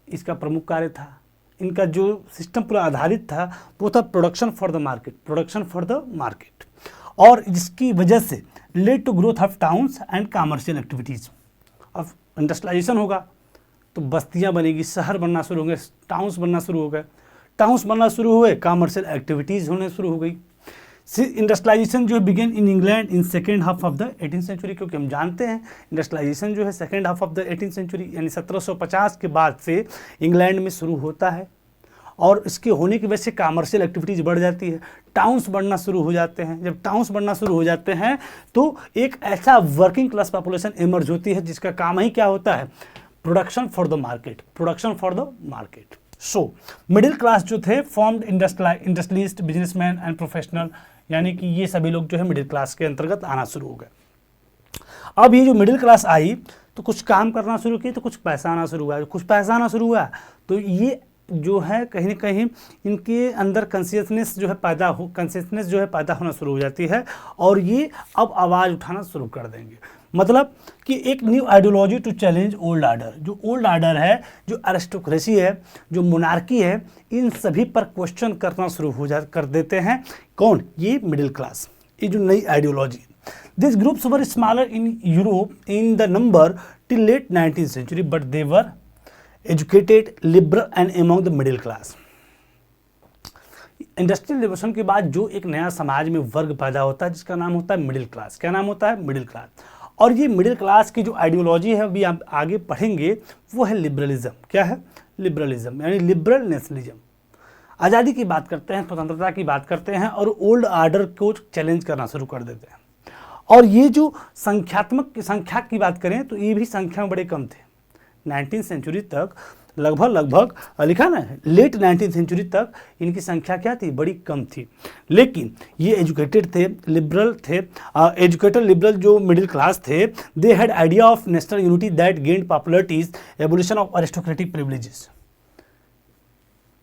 इसका प्रमुख कार्य था। इनका जो सिस्टम पूरा आधारित था वो था production for the market, production for the market. और जिसकी वजह से led to growth of towns and commercial activities. अब इंडस्ट्रियलाइजेशन होगा तो बस्तियाँ बनेगी, शहर बनना शुरू होंगे, टाउन्स बनना शुरू हो गए, टाउन्स बनना शुरू हुए, कमर्शियल एक्टिविटीज़ होने शुरू हो गई। इंडस्ट्रियलाइजेशन जो began in England in second half of the 18th century, क्योंकि हम जानते हैं इंडस्ट्रियलाइजेशन जो है second half of the 18th century यानी 1750 के बाद से इंग्लैंड में शुरू होता है, और इसके होने की वजह से कमर्शियल एक्टिविटीज़ बढ़ जाती है, टाउन्स बढ़ना शुरू हो जाते हैं। जब टाउन्स बढ़ना शुरू हो जाते हैं तो एक ऐसा वर्किंग क्लास पॉपुलेशन इमर्ज होती है जिसका काम ही क्या होता है, production for the market, production for the market. So middle class जो थे formed industrialist, businessman and professional, यानी कि ये सभी लोग जो है मिडिल क्लास के अंतर्गत आना शुरू हो गए। अब ये जो मिडिल क्लास आई तो कुछ काम करना शुरू किए, तो कुछ पैसा आना शुरू हुआ, कुछ पैसा आना शुरू हुआ तो ये जो है कहीं ना कहीं इनके अंदर कंसियसनेस जो है पैदा होना शुरू हो जाती है, और ये अब आवाज़ उठाना शुरू कर देंगे। मतलब कि एक new ideology to challenge old order. जो ओल्ड आर्डर है, जो एरिस्टोक्रेसी है, जो मोनार्की है, इन सभी पर क्वेश्चन करना शुरू कर देते हैं। कौन? ये मिडिल क्लास, ये जो नई ideology. This groups were smaller in Europe in the number till late 19th century, but they were educated, liberal and among the middle class. Industrial revolution के बाद जो एक नया समाज में वर्ग पैदा होता है जिसका नाम होता है मिडिल क्लास। क्या नाम होता है? Middle class. और ये मिडिल क्लास की जो आइडियोलॉजी है अभी आप आगे पढ़ेंगे वो है लिबरलिज्म। क्या है? लिबरलिज्म, यानी लिबरल नेशनलिज्म। आज़ादी की बात करते हैं, स्वतंत्रता की बात करते हैं, और ओल्ड आर्डर को चैलेंज करना शुरू कर देते हैं। और ये जो संख्या की बात करें तो ये भी संख्या में बड़े कम थे। 19th सेंचुरी तक लगभग लिखा ना है, लेट 19th सेंचुरी तक इनकी संख्या क्या थी? बड़ी कम थी। लेकिन ये एजुकेटेड थे, लिबरल थे, एजुकेटेड लिबरल जो मिडिल क्लास थे, they had idea of national unity that gained popularities, abolition of aristocratic privileges.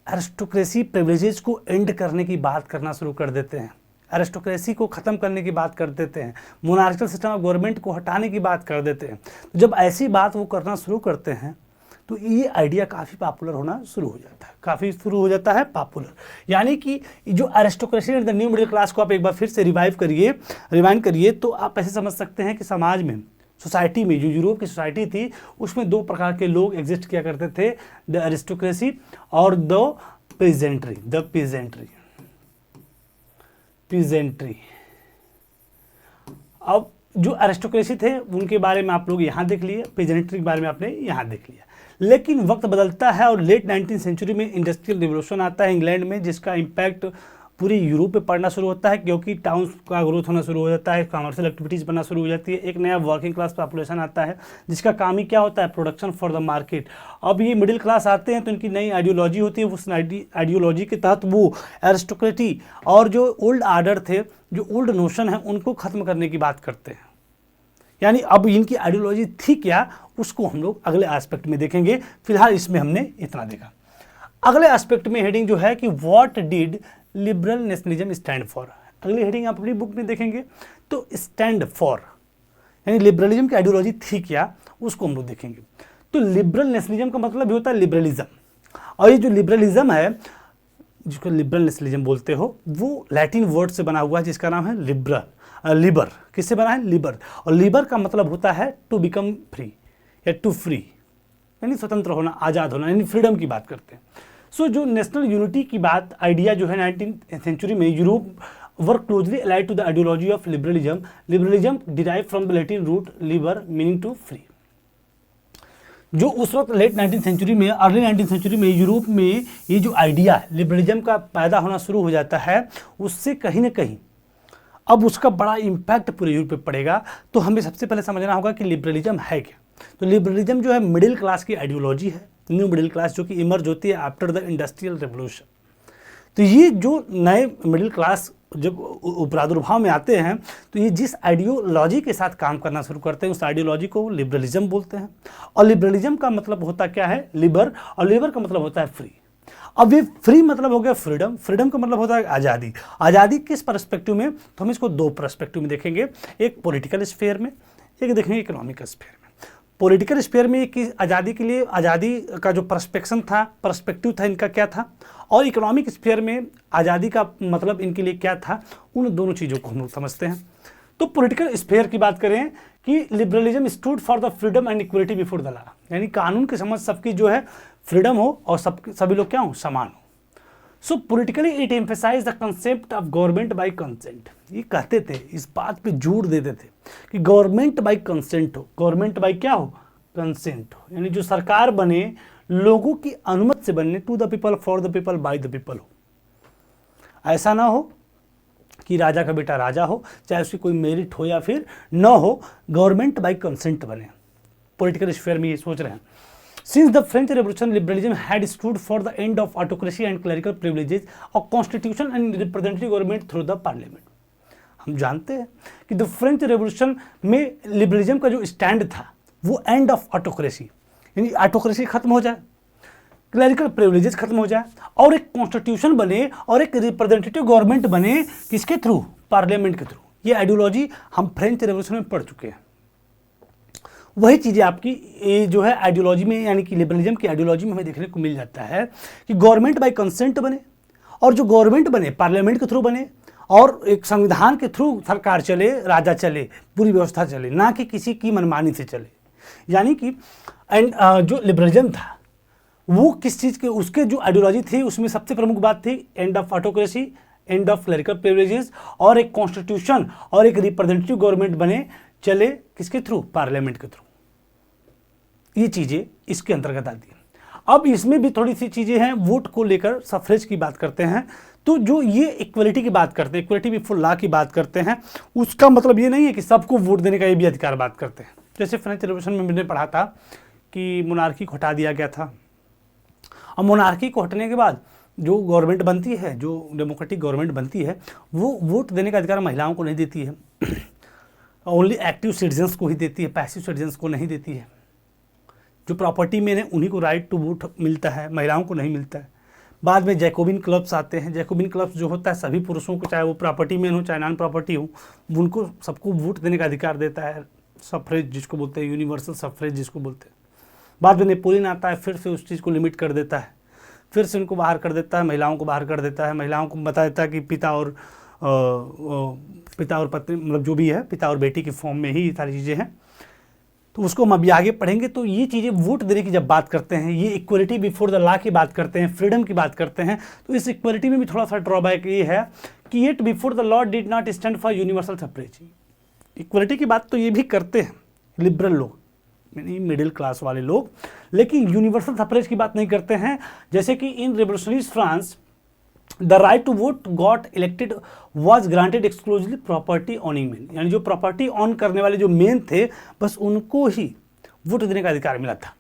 Aristocracy privileges को एंड करने की बात करना शुरू कर देते हैं, एरिस्टोक्रेसी को ख़त्म करने की बात कर देते हैं, मोनार्किकल सिस्टम ऑफ गवर्नमेंट को हटाने की बात कर देते हैं। तो जब ऐसी बात वो करना शुरू करते हैं तो ये आइडिया काफ़ी पॉपुलर होना शुरू हो जाता है, पॉपुलर। यानी कि जो aristocracy and the new middle class को आप एक बार फिर से रिवाइंड करिए तो आप ऐसे समझ सकते हैं कि समाज में, सोसाइटी में, जो यूरोप की सोसाइटी थी उसमें दो प्रकार के लोग एग्जिस्ट किया करते थे, द एरिस्टोक्रेसी और द पीजेंट्री। अब जो एरिस्टोक्रेसी थे उनके बारे में आप लोग यहाँ देख लिए, पीजेंट्री के बारे में आपने यहाँ देख लिया। लेकिन वक्त बदलता है और लेट 19th सेंचुरी में इंडस्ट्रियल रिवोल्यूशन आता है इंग्लैंड में, जिसका इम्पैक्ट पूरी यूरोप पे पड़ना शुरू होता है, क्योंकि टाउन्स का ग्रोथ होना शुरू हो जाता है, कमर्शियल एक्टिविटीज़ बनना शुरू हो जाती है, एक नया वर्किंग क्लास पॉपुलेशन आता है जिसका काम ही क्या होता है? Production for the market. अब ये मिडिल क्लास आते हैं तो इनकी नई आइडियोलॉजी होती है, उस आइडियोलॉजी के तहत वो एरिस्टोक्रेटी और जो ओल्ड आर्डर थे, जो ओल्ड नोशन है, उनको ख़त्म करने की बात करते हैं। यानी अब इनकी आइडियोलॉजी थी क्या, उसको हम लोग अगले एस्पेक्ट में देखेंगे। फिलहाल इसमें हमने इतना देखा। अगले एस्पेक्ट में हेडिंग जो है कि what did liberal nationalism stand for, अगली हेडिंग आप अपनी बुक में देखेंगे। तो स्टैंड फॉर यानी लिबरलिज्म की आइडियोलॉजी थी क्या, उसको हम लोग देखेंगे। तो लिबरल नेशनलिज्म का मतलब ये होता है लिबरलिज्म, और ये जो लिबरलिज्म है जिसको लिबरल नेशनलिज्म बोलते हो, वो लैटिन वर्ड से बना हुआ है जिसका नाम है लिबर। किससे बना है? लिबर। और लिबर का मतलब होता है टू बिकम फ्री या टू फ्री, यानी स्वतंत्र होना, आज़ाद होना, यानी फ्रीडम की बात करते हैं। सो जो नेशनल यूनिटी की बात, आइडिया जो है 19th सेंचुरी में Europe were closely allied to the ideology of liberalism. Liberalism derive from the Latin root liber meaning to free. जो उस वक्त लेट 19th सेंचुरी में, अर्ली 19th सेंचुरी में यूरोप में ये जो आइडिया है लिबरलिज्म का पैदा होना शुरू हो जाता है, उससे कहीं ना कहीं अब उसका बड़ा इम्पैक्ट पूरे यूरोप पे पड़ेगा। तो हमें सबसे पहले समझना होगा कि लिबरलिज्म है क्या। तो लिबरलिज्म जो है मिडिल क्लास की आइडियोलॉजी है, न्यू मिडिल क्लास जो कि इमर्ज होती है आफ्टर द इंडस्ट्रियल रेवोल्यूशन। तो ये जो नए मिडिल क्लास जब प्रादुर्भाव में आते हैं तो ये जिस आइडियोलॉजी के साथ काम करना शुरू करते हैं उस आइडियोलॉजी को लिबरलिज्म बोलते हैं। और लिबरलिज्म का मतलब होता क्या है? लिबर, और लिबर का मतलब होता है फ्री। अब ये फ्री मतलब हो गया फ्रीडम, फ्रीडम का मतलब होता है आज़ादी। आज़ादी किस पर्सपेक्टिव में? तो हम इसको दो पर्सपेक्टिव में देखेंगे, एक पॉलिटिकल स्फेयर में, एक देखेंगे इकोनॉमिक स्फेयर में। पॉलिटिकल स्फीयर में कि आज़ादी के लिए आज़ादी का जो पर्सपेक्टिव था इनका क्या था, और इकोनॉमिक स्फीयर में आज़ादी का मतलब इनके लिए क्या था, उन दोनों चीज़ों को हम लोग समझते हैं। तो पॉलिटिकल स्फीयर की बात करें कि liberalism stood for the freedom and equality before the law, यानी कानून की समझ सबकी जो है फ्रीडम हो और सभी लोग क्या हो, समान हो। So politically it emphasise the concept of government by consent, ये कहते थे, इस बात पे जोर देते थे कि गवर्नमेंट बाय कंसेंट हो, गवर्नमेंट बाय क्या हो, कंसेंट हो, यानी जो सरकार बने लोगों की अनुमति से बनने, to the people for the people by the people हो। ऐसा ना हो कि राजा का बेटा राजा हो, चाहे उसकी कोई मेरिट हो या फिर न हो, गवर्नमेंट बाय कंसेंट बने। पॉलिटिकल स्फीयर में ये सोच रहे हैं। Since the French Revolution, liberalism had stood for the end of autocracy and clerical privileges, और constitution and representative government through the parliament। हम जानते हैं कि द फ्रेंच रेवोल्यूशन में लिबरलिज्म का जो स्टैंड था वो एंड ऑफ ऑटोक्रेसी, यानी ऑटोक्रेसी खत्म हो जाए, क्लरिकल प्रिविलेजेस खत्म हो जाए और एक कॉन्स्टिट्यूशन बने और एक रिप्रेजेंटेटिव गवर्नमेंट बने, किसके थ्रू, पार्लियामेंट के थ्रू। ये आइडियोलॉजी हम फ्रेंच रेवोल्यूशन में पढ़ चुके हैं। वही चीज़ें आपकी ये जो है आइडियोलॉजी में, यानी कि लिबरलिज्म की आइडियोलॉजी में हमें देखने को मिल जाता है कि गवर्नमेंट बाय कंसेंट बने, और जो गवर्नमेंट बने पार्लियामेंट के थ्रू बने, और एक संविधान के थ्रू सरकार चले, राजा चले, पूरी व्यवस्था चले, ना कि किसी की मनमानी से चले। यानी कि एंड जो लिबरलिज्म था वो किस चीज़ के, उसके जो आइडियोलॉजी थी उसमें सबसे प्रमुख बात थी end of autocracy, end of clerical privileges, और एक कॉन्स्टिट्यूशन और एक रिप्रेजेंटेटिव गवर्नमेंट बने, चले किसके थ्रू, पार्लियामेंट के थ्रू। ये चीज़ें इसके अंतर्गत आती हैं। अब इसमें भी थोड़ी सी चीज़ें हैं, वोट को लेकर सफरेज की बात करते हैं, तो जो ये इक्वलिटी की बात करते हैं, इक्वलिटी बिफोर लॉ की बात करते हैं, उसका मतलब ये नहीं है कि सबको वोट देने का ये भी अधिकार बात करते हैं। जैसे फ्रेंच रेवोल्यूशन में मैंने पढ़ा था कि मोनार्की को हटा दिया गया था, और मोनार्की को हटने के बाद जो गवर्नमेंट बनती है, जो डेमोक्रेटिक गवर्नमेंट बनती है, वो वोट देने का अधिकार महिलाओं को नहीं देती है, ओनली एक्टिव सिटीजन्स को ही देती है, पैसिव सिटीजन्स को नहीं देती है। जो प्रॉपर्टी में है उन्हीं को राइट टू वोट मिलता है, महिलाओं को नहीं मिलता है। बाद में जैकोबिन क्लब्स आते हैं। जैकोबिन क्लब्स जो होता है सभी पुरुषों को, चाहे वो प्रॉपर्टी मैन हो चाहे नॉन प्रॉपर्टी हो, उनको सबको वोट देने का अधिकार देता है। सफरेज जिसको बोलते हैं, यूनिवर्सल सफरेज जिसको बोलते हैं। बाद में नेपोलियन आता है, फिर से उस चीज़ को लिमिट कर देता है, फिर से उनको बाहर कर देता है, महिलाओं को बाहर कर देता है। महिलाओं को बता देता है कि पिता और पत्नी, मतलब जो भी है, पिता और बेटी के फॉर्म में ही ये सारी चीज़ें हैं। तो उसको हम अभी आगे पढ़ेंगे। तो ये चीज़ें वोट देने की जब बात करते हैं, ये इक्वलिटी बिफोर द लॉ की बात करते हैं, फ्रीडम की बात करते हैं, तो इस इक्वलिटी में भी थोड़ा सा ड्रॉबैक ये है कि yet before the law did not stand for universal suffrage. Equality की बात तो ये भी करते हैं लिबरल लोग, यानी मिडिल क्लास वाले लोग, लेकिन यूनिवर्सल सफरेज की बात नहीं करते हैं। जैसे कि in revolutionary France the right to vote got elected was granted exclusively property owning man, यानी जो प्रॉपर्टी ऑन करने वाले जो मेन थे बस उनको ही वोट देने का अधिकार मिला था।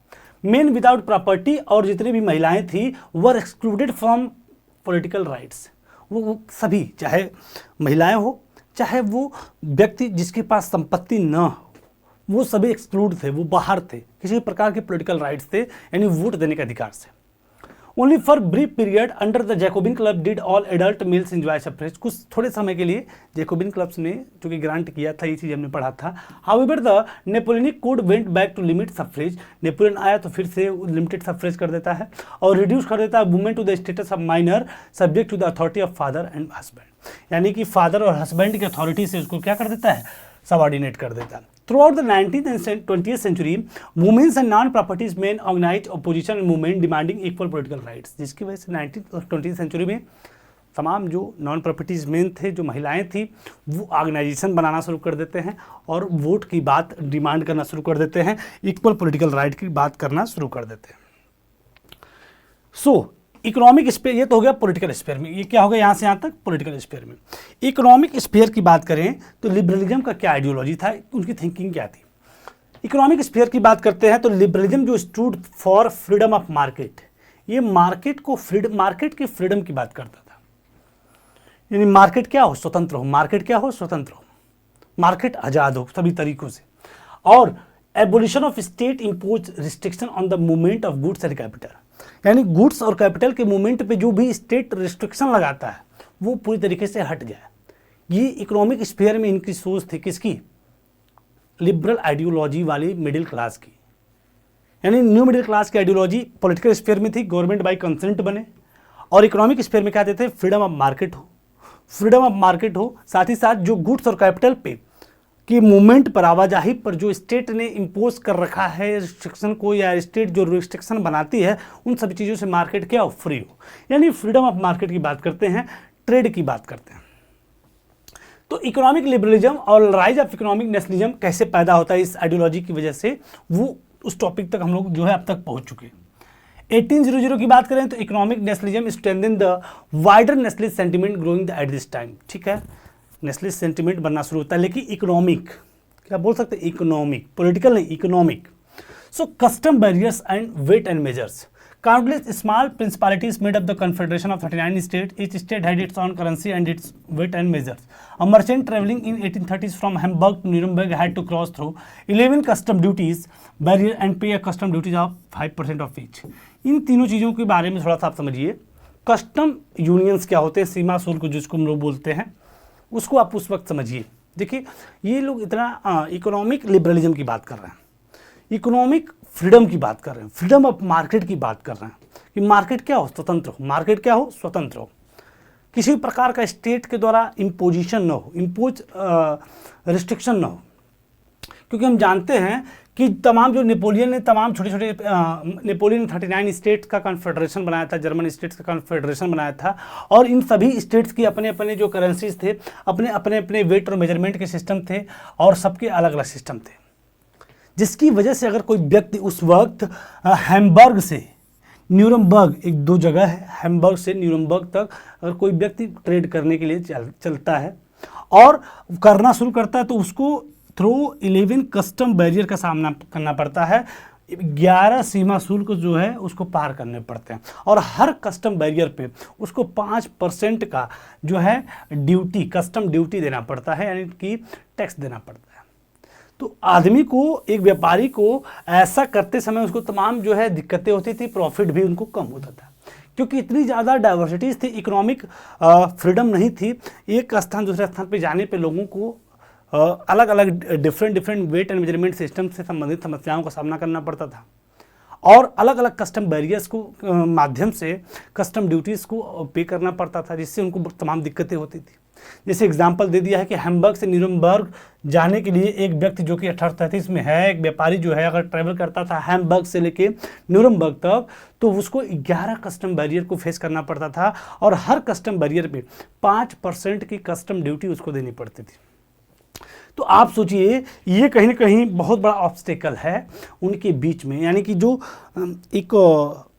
मेन विदाउट प्रॉपर्टी और जितनी भी महिलाएं थी were excluded from political rights. वो सभी, चाहे महिलाएं हो चाहे वो व्यक्ति जिसके पास संपत्ति न हो, वो सभी एक्सक्लूड थे, वो बाहर थे, किसी प्रकार के पॉलिटिकल राइट्स थे, यानी वोट देने के अधिकार से। Only for brief period under the Jacobin club did all adult males enjoy suffrage. कुछ थोड़े समय के लिए जैकोबिन क्लब्स ने जो कि ग्रांट किया था, ये चीज़ हमने पढ़ा था। However the Napoleonic code went back to limit suffrage. Napoleon आया तो फिर से लिमिटेड सफरेज कर देता है और रिड्यूस कर देता है women to the status of minor subject to the authority of father and husband, यानी कि फादर और हस्बैंड की अथॉरिटी से उसको क्या कर देता है, सबऑर्डिनेट कर देता है। Throughout the 19th and 20th century, women's and non-properties men organized opposition movement demanding equal political rights, जिसकी वजह से 19th और 20th सेंचुरी में तमाम जो नॉन प्रॉपर्टीज मेन थे, जो महिलाएं थी, वो ऑर्गेनाइजेशन बनाना शुरू कर देते हैं और वोट की बात डिमांड करना शुरू कर देते हैं, इक्वल पॉलिटिकल राइट की बात करना शुरू कर देते हैं। सो इकोनॉमिक स्फीयर, ये तो हो गया पॉलिटिकल स्फीयर में। ये क्या हो गया यहाँ से यहाँ तक, पॉलिटिकल स्फीयर में। इकोनॉमिक स्फीयर की बात करें तो लिबरलिज्म का क्या आइडियोलॉजी था, उनकी थिंकिंग क्या थी। इकोनॉमिक स्फीयर की बात करते हैं तो लिबरलिज्म जो stood for freedom of market, ये मार्केट को मार्केट की फ्रीडम की बात करता था, यानी मार्केट क्या हो, स्वतंत्र हो, मार्केट क्या हो, स्वतंत्र हो, मार्केट आज़ाद हो सभी तरीकों से। और abolition of state impose restriction on the movement of goods and capital, यानी गुड्स और कैपिटल के मूवमेंट पे जो भी स्टेट रिस्ट्रिक्शन लगाता है वो पूरी तरीके से हट जाए। ये इकोनॉमिक स्फीयर में इनकी सोच थी, किसकी, लिबरल आइडियोलॉजी वाली मिडिल क्लास की, यानी न्यू मिडिल क्लास की आइडियोलॉजी पॉलिटिकल स्फीयर में थी, गवर्नमेंट बाय कंसेंट बने, और इकोनॉमिक स्फीयर में क्या देते थे, फ्रीडम ऑफ मार्केट हो, फ्रीडम ऑफ मार्केट हो, साथ ही साथ जो गुड्स और कैपिटल पे कि मूवमेंट पर, आवाजाही पर जो स्टेट ने इम्पोज कर रखा है रिस्ट्रिक्शन को, या स्टेट जो रिस्ट्रिक्शन बनाती है उन सभी चीज़ों से मार्केट क्या हो, फ्री हो, यानी फ्रीडम ऑफ मार्केट की बात करते हैं, ट्रेड की बात करते हैं। तो इकोनॉमिक लिबरलिज्म और राइज ऑफ इकोनॉमिक नेशनलिज्म कैसे पैदा होता है इस आइडियोलॉजी की वजह से, वो उस टॉपिक तक हम लोग जो है अब तक पहुंच चुके हैं। 1800 की बात करें तो economic nationalism strengthen the wider nationalist sentiment growing at this time. ठीक है, नेशनलिस्ट सेंटिमेंट बनना शुरू होता है, लेकिन इकोनॉमिक, क्या बोल सकते हैं, इकोनॉमिक, पॉलिटिकल नहीं, economic. So custom barriers and weight and measures, countless small principalities made up the confederation of 39 states. Each state had its own currency and its weight and measures. A merchant traveling in 1830s from Hamburg to Nuremberg had to cross through 11 custom duties barrier and pay a custom duties of 5% of each. इन तीनों चीज़ों के बारे में थोड़ा सा आप समझिए। कस्टम यूनियंस क्या होते हैं, सीमा शुल्क जिसको हम लोग बोलते हैं, उसको आप उस वक्त समझिए। देखिए ये लोग इतना इकोनॉमिक लिबरलिज्म की बात कर रहे हैं, इकोनॉमिक फ्रीडम की बात कर रहे हैं, फ्रीडम ऑफ मार्केट की बात कर रहे हैं कि मार्केट क्या हो, स्वतंत्र हो, मार्केट क्या हो, स्वतंत्र हो, किसी प्रकार का स्टेट के द्वारा इम्पोजिशन न हो, रिस्ट्रिक्शन न हो। क्योंकि हम जानते हैं कि तमाम जो नेपोलियन ने तमाम छोटे छोटे नेपोलियन ने 39 स्टेट्स का कॉन्फेडरेशन बनाया था, जर्मन स्टेट्स का कॉन्फेडरेशन बनाया था, और इन सभी स्टेट्स की अपने अपने जो करेंसीज थे, अपने अपने अपने वेट और मेजरमेंट के सिस्टम थे, और सबके अलग अलग सिस्टम थे, जिसकी वजह से अगर कोई व्यक्ति उस वक्त हैम्बर्ग से न्यूरमबर्ग, एक दो जगह है, हैम्बर्ग से न्यूरमबर्ग तक अगर कोई व्यक्ति ट्रेड करने के लिए चलता है और करना शुरू करता है, तो उसको थ्रू 11 कस्टम बैरियर का सामना करना पड़ता है, 11 सीमा शुल्क जो है उसको पार करने पड़ते हैं, और हर कस्टम बैरियर पे उसको 5% का जो है ड्यूटी, कस्टम ड्यूटी देना पड़ता है, यानी कि टैक्स देना पड़ता है। तो आदमी को, एक व्यापारी को ऐसा करते समय उसको तमाम जो है दिक्कतें होती थी, प्रॉफिट भी उनको कम होता था, क्योंकि इतनी ज़्यादा डाइवर्सिटीज़ थी, इकोनॉमिक फ्रीडम नहीं थी। एक स्थान दूसरे स्थान पे जाने पे लोगों को अलग अलग different weight and measurement system से संबंधित समस्याओं का सामना करना पड़ता था, और अलग अलग कस्टम बैरियर्स को माध्यम से कस्टम ड्यूटीज़ को पे करना पड़ता था, जिससे उनको तमाम दिक्कतें होती थी। जैसे एग्जांपल दे दिया है कि हैम्बर्ग से न्यूरमबर्ग जाने के लिए एक व्यक्ति जो कि 1833 में है, एक व्यापारी जो है, अगर ट्रैवल करता था हैम्बर्ग से लेके न्यूरमबर्ग तक, तो उसको 11 कस्टम बैरियर को फेस करना पड़ता था, और हर कस्टम बैरियर पे 5% की कस्टम ड्यूटी उसको देनी पड़ती थी। तो आप सोचिए, ये कहीं ना कहीं बहुत बड़ा ऑब्स्टेकल है उनके बीच में, यानी कि जो एक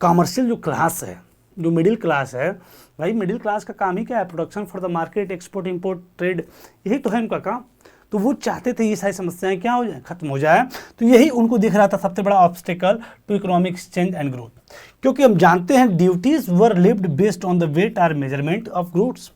कॉमर्शियल जो क्लास है, जो मिडिल क्लास है, भाई मिडिल क्लास का काम ही क्या है, production for the market, export import trade, यही तो है उनका काम। तो वो चाहते थे ये सारी समस्याएं क्या हो जाए, खत्म हो जाए। तो यही उनको दिख रहा था सबसे बड़ा obstacle to economic exchange and growth, क्योंकि हम जानते हैं duties were levied based on the weight or measurement of goods.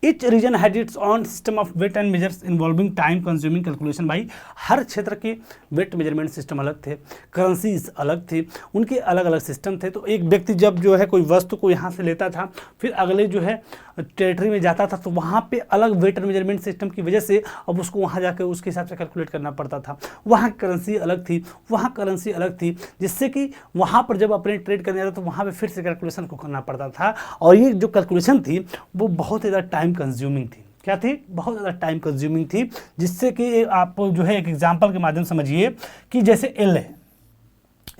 Each region had its own system of weight and measures involving time consuming calculation। भाई हर क्षेत्र के वेट मेजरमेंट सिस्टम अलग थे, करेंसीज अलग थे, उनके अलग अलग सिस्टम थे। तो एक व्यक्ति जब जो है कोई वस्तु को यहाँ से लेता था, फिर अगले जो है टेरिटरी में जाता था, तो वहाँ पे अलग वेट एंड मेजरमेंट सिस्टम की वजह से अब उसको वहाँ जाकर उसके हिसाब से कैलकुलेट करना पड़ता था। वहाँ करेंसी अलग थी, वहाँ करेंसी अलग थी, जिससे कि वहाँ पर जब अपने ट्रेड करने जाता तो वहाँ पे फिर से कैलकुलेशन को करना पड़ता था, और ये जो कैलकुलेशन थी वो बहुत ज़्यादा टाइम कंज्यूमिंग थी। क्या थी? बहुत ज़्यादा टाइम कंज्यूमिंग थी, जिससे कि आप जो है एक एग्जांपल के माध्यम समझिए कि जैसे एल है,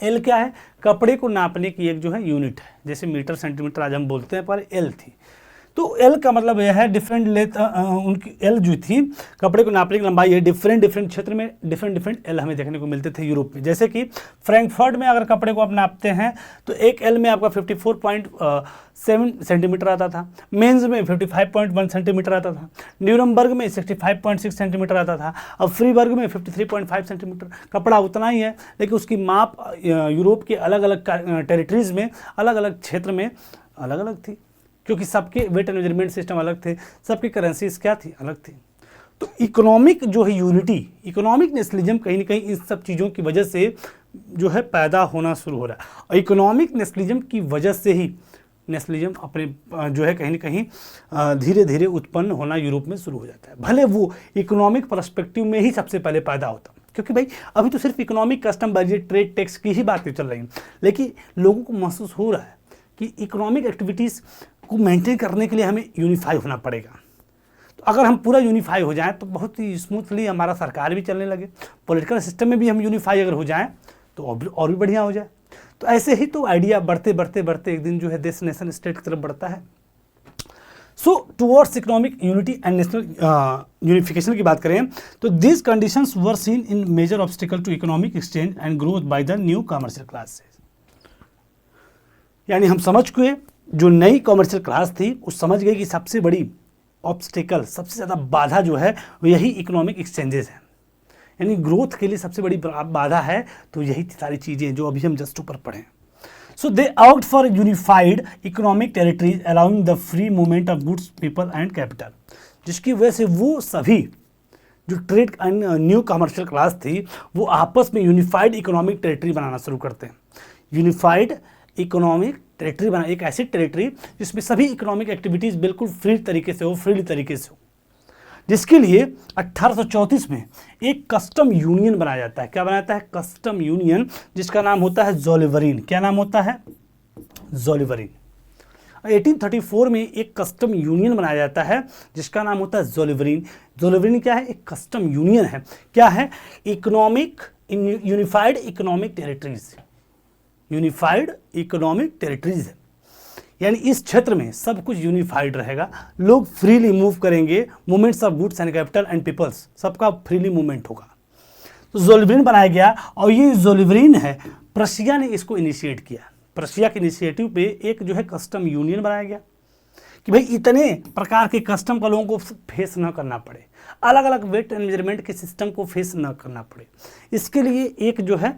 एल क्या है? कपड़े को नापने की एक जो है यूनिट है, जैसे मीटर सेंटीमीटर आज हम बोलते हैं, पर एल थी। तो एल का मतलब यह है डिफरेंट लेंथ, उनकी एल जो थी कपड़े को नापने की लंबाई है, डिफरेंट क्षेत्र में डिफरेंट एल हमें देखने को मिलते थे यूरोप में। जैसे कि फ्रैंकफर्ट में अगर कपड़े को आप नापते हैं तो एक एल में आपका 54.7 सेंटीमीटर आता था, मेंस में 55.1 सेंटीमीटर आता था, न्यूरमबर्ग में 65.6 सेंटीमीटर आता था, अब फ्रीबर्ग में 53.5 सेंटीमीटर। कपड़ा उतना ही है, लेकिन उसकी माप यूरोप के अलग अलग टेरिटरीज में, अलग अलग क्षेत्र में अलग अलग थी, क्योंकि सबके वेट एंड मेजरमेंट सिस्टम अलग थे, सबकी करेंसीज क्या थी? अलग थी। तो इकोनॉमिक जो है यूनिटी, इकोनॉमिक नेशनलिज्म कहीं ना कहीं इन सब चीज़ों की वजह से जो है पैदा होना शुरू हो रहा है, और इकोनॉमिक नेशनलिज्म की वजह से ही नेशनलिज्म अपने जो है कहीं ना कहीं धीरे धीरे उत्पन्न होना यूरोप में शुरू हो जाता है। भले वो इकोनॉमिक पर्सपेक्टिव में ही सबसे पहले पैदा होता, क्योंकि भाई अभी तो सिर्फ economic, custom, barrier, trade, tax की ही बातें चल रही हैं, लेकिन लोगों को महसूस हो रहा है कि इकोनॉमिक एक्टिविटीज़ को मेंटेन करने के लिए हमें यूनिफाई होना पड़ेगा। तो अगर हम पूरा यूनिफाई हो जाएं तो बहुत ही स्मूथली हमारा सरकार भी चलने लगे, पॉलिटिकल सिस्टम में भी हम यूनिफाई अगर हो जाएं तो और भी बढ़िया हो जाए। तो ऐसे ही तो आइडिया बढ़ते बढ़ते बढ़ते एक दिन जो है देश, नेशन स्टेट की तरफ बढ़ता है। So towards economic unity and national unification की बात करें तो this conditions were seen in major obstacle to economic exchange and growth by the new commercial classes. यानी हम समझ गए, जो नई कमर्शियल क्लास थी वो समझ गई कि सबसे बड़ी ऑब्स्टिकल, सबसे ज़्यादा बाधा जो है वो यही इकोनॉमिक एक्सचेंजेस है, यानी ग्रोथ के लिए सबसे बड़ी बाधा है तो यही सारी चीज़ें जो अभी हम जस्ट ऊपर पढ़ें। So they out for unified economic territories allowing the free movement of goods, people and capital, जिसकी वजह से वो सभी जो trade and new commercial class थी वो आपस में यूनिफाइड इकोनॉमिक टेरिटरी बनाना शुरू करते हैं। यूनिफाइड इकोनॉमिक टेरिटरी बना, एक ऐसी टेरिटरी जिसमें सभी इकोनॉमिक एक्टिविटीज़ बिल्कुल फ्री तरीके से हो, फ्रीली तरीके से हो, जिसके लिए 1834 में एक कस्टम यूनियन बनाया जाता है। क्या बनाता है? कस्टम यूनियन, जिसका नाम होता है ज़ोलिवरीन। क्या नाम होता है? ज़ोलिवरीन। 1834 में एक कस्टम यूनियन बनाया जाता है जिसका नाम होता है ज़ोलिवरीन। ज़ोलिवरीन क्या है? एक कस्टम यूनियन है। क्या है? Economic unified economic territories, unified economic territories है, यानी इस क्षेत्र में सब कुछ यूनिफाइड रहेगा, लोग फ्रीली मूव करेंगे, movements of goods and capital and peoples, सबका फ्रीली मूवमेंट होगा। तो ज़ोलिवरीन बनाया गया और ये ज़ोलिवरीन है, प्रशिया ने इसको इनिशिएट किया। प्रशिया के इनिशिएटिव पे एक जो है कस्टम यूनियन बनाया गया कि भाई इतने प्रकार के कस्टम का लोगों को फेस न करना पड़े, अलग अलग वेट एंड मेजरमेंट के सिस्टम को फेस न करना पड़े। इसके लिए एक जो है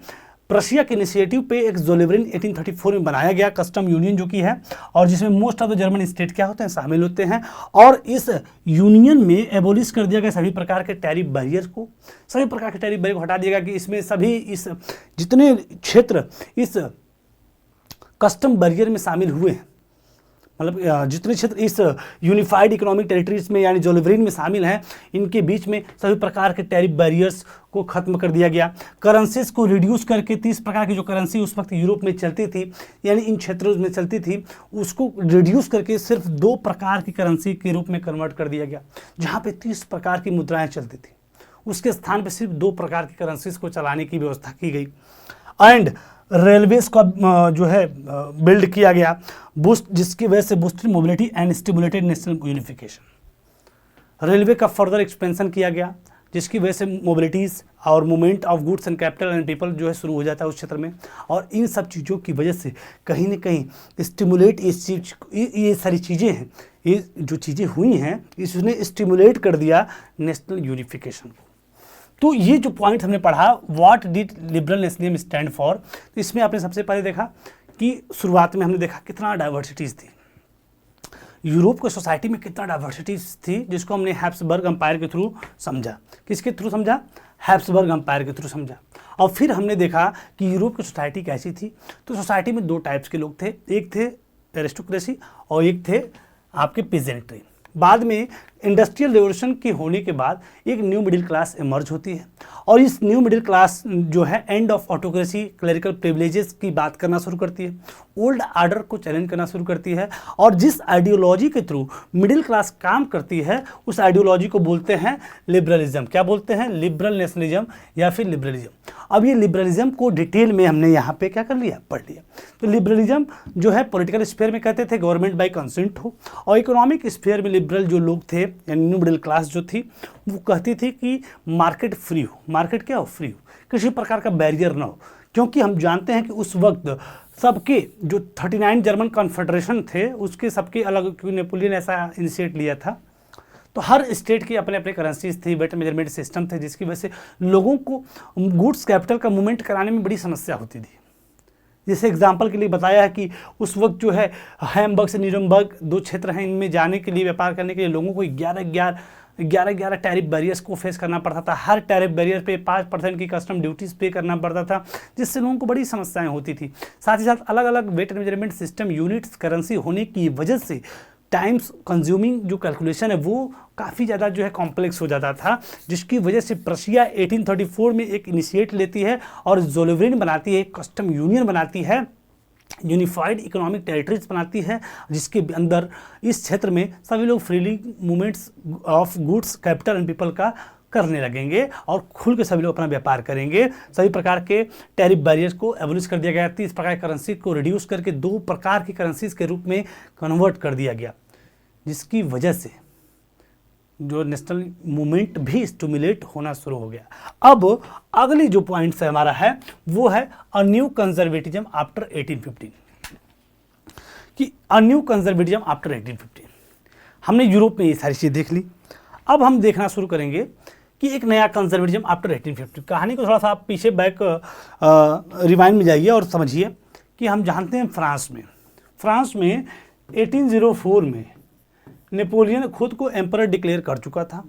प्रशिया के इनिशिएटिव पे एक ज़ोलिवरीन 1834 में बनाया गया कस्टम यूनियन जो कि है, और जिसमें most of the German state क्या होते हैं? शामिल होते हैं। और इस यूनियन में एबोलिश कर दिया गया सभी प्रकार के टैरिफ बैरियर को, सभी प्रकार के टैरिफ बैरियर को हटा दिया गया कि इसमें सभी इस जितने क्षेत्र इस कस्टम बैरियर में शामिल हुए हैं, मतलब जितने क्षेत्र इस यूनिफाइड इकोनॉमिक टेरिटरीज में यानी ज़ोलिवरीन में शामिल हैं, इनके बीच में सभी प्रकार के टैरिफ बैरियर्स को खत्म कर दिया गया। करेंसीज को रिड्यूस करके 30 प्रकार की जो करेंसी उस वक्त यूरोप में चलती थी, यानी इन क्षेत्रों में चलती थी, उसको रिड्यूस करके सिर्फ 2 प्रकार की करेंसी के रूप में कन्वर्ट कर दिया गया। जहाँ पे 30 प्रकार की मुद्राएं चलती थी उसके स्थान पर सिर्फ 2 प्रकार की करेंसीज को चलाने की व्यवस्था की गई। एंड रेलवेज का जो है बिल्ड किया गया, बूस्ट, जिसकी वजह से boosted mobility and stimulated national unification. Railway का फर्दर एक्सपेंशन किया गया जिसकी वजह से मोबिलिटीज़ और movement of goods and capital and people जो है शुरू हो जाता है उस क्षेत्र में। और इन सब चीज़ों की वजह से कहीं ना कहीं स्टिमुलेट इस चीज़, ये सारी चीज़ें हैं, ये जो चीज़ें हुई हैं इसने स्टिमुलेट कर दिया नेशनल यूनिफिकेशन को। तो ये जो पॉइंट हमने पढ़ा, what did liberal nationalism stand for, तो इसमें आपने सबसे पहले देखा कि शुरुआत में हमने देखा कितना डाइवर्सिटीज़ थी, यूरोप की सोसाइटी में कितना डाइवर्सिटीज़ थी, जिसको हमने हैब्सबर्ग एम्पायर के थ्रू समझा। किसके थ्रू समझा? हैब्सबर्ग एम्पायर के थ्रू समझा। और फिर हमने देखा कि यूरोप की सोसाइटी कैसी थी। तो सोसाइटी में 2 टाइप्स के लोग थे, एक थे एरिस्टोक्रेसी और एक थे आपके पीजेंट्री। बाद में इंडस्ट्रियल रेवोल्यूशन के होने के बाद एक न्यू मिडिल क्लास इमर्ज होती है और इस न्यू मिडिल क्लास जो है end of autocracy, clerical privileges की बात करना शुरू करती है, ओल्ड आर्डर को चैलेंज करना शुरू करती है। और जिस आइडियोलॉजी के थ्रू मिडिल क्लास काम करती है उस आइडियोलॉजी को बोलते हैं लिबरलिज्म। क्या बोलते हैं? लिबरल नेशनलिज्म या फिर लिबरलिज्म। अब ये लिबरलिज्म को डिटेल में हमने यहाँ पे क्या कर लिया? पढ़ लिया। तो लिबरलिज्म जो है पॉलिटिकल स्फीयर में कहते थे गवर्नमेंट बाय कंसेंट हो, और इकोनॉमिक स्फीयर में लिबरल जो लोग थे यानी न्यू मिडिल क्लास जो थी वो कहती थी कि मार्केट फ्री हो। मार्केट क्या हो? फ्री हो, किसी प्रकार का बैरियर ना हो। क्योंकि हम जानते हैं कि उस वक्त सबके जो 39 जर्मन कॉन्फेडरेशन थे उसके सबके अलग, क्योंकि नेपोलियन ऐसा इनिशिएट लिया था, तो हर स्टेट की अपने अपने करेंसीज थी, वेट मेजरमेंट सिस्टम थे, जिसकी वजह से लोगों को गुड्स कैपिटल का मूवमेंट कराने में बड़ी समस्या होती थी। जैसे एग्जाम्पल के लिए बताया है कि उस वक्त जो है हैमबर्ग से न्यूरम्बर्ग 2 क्षेत्र हैं, इनमें जाने के लिए, व्यापार करने के लिए लोगों को 11 टैरिफ बैरियर्स को फेस करना पड़ता था। हर टैरिफ बैरियर पे 5% की कस्टम ड्यूटीज़ पे करना पड़ता था, जिससे लोगों को बड़ी समस्याएं होती थी। साथ ही साथ अलग अलग weight measurement system units currency होने की वजह से टाइम्स कंज्यूमिंग जो कैलकुलेशन है वो काफ़ी ज़्यादा जो है कॉम्प्लेक्स हो जाता था, जिसकी वजह से प्रशिया 1834 में एक इनिशिएट लेती है और जोलोवेरिन बनाती है, कस्टम यूनियन बनाती है, यूनिफाइड इकोनॉमिक टेरिटरीज बनाती है, जिसके अंदर इस क्षेत्र में सभी लोग freely movements of goods, capital and people का करने लगेंगे और खुल के सभी लोग अपना व्यापार करेंगे। सभी प्रकार के टैरिफ बैरियर्स को एबोलिश कर दिया गया। 30 प्रकार की करेंसी को रिड्यूस करके 2 प्रकार की करेंसीज के रूप में कन्वर्ट कर दिया गया, जिसकी वजह से जो नेशनल मूवमेंट भी स्टिमुलेट होना शुरू हो गया। अब अगली जो पॉइंट है हमारा है वो है अ न्यू कंजर्वेटिज्म आफ्टर 1815, कि अ न्यू कंजर्वेटिज्म आफ्टर 1815। हमने यूरोप में ये सारी चीज़ देख ली, अब हम देखना शुरू करेंगे कि एक नया कंजर्वेटिज्म आफ्टर 1850। कहानी को थोड़ा सा आप पीछे बैक रिवाइंड में जाइए और समझिए कि हम जानते हैं फ्रांस में 1804 में नेपोलियन खुद को एम्परर डिक्लेयर कर चुका था।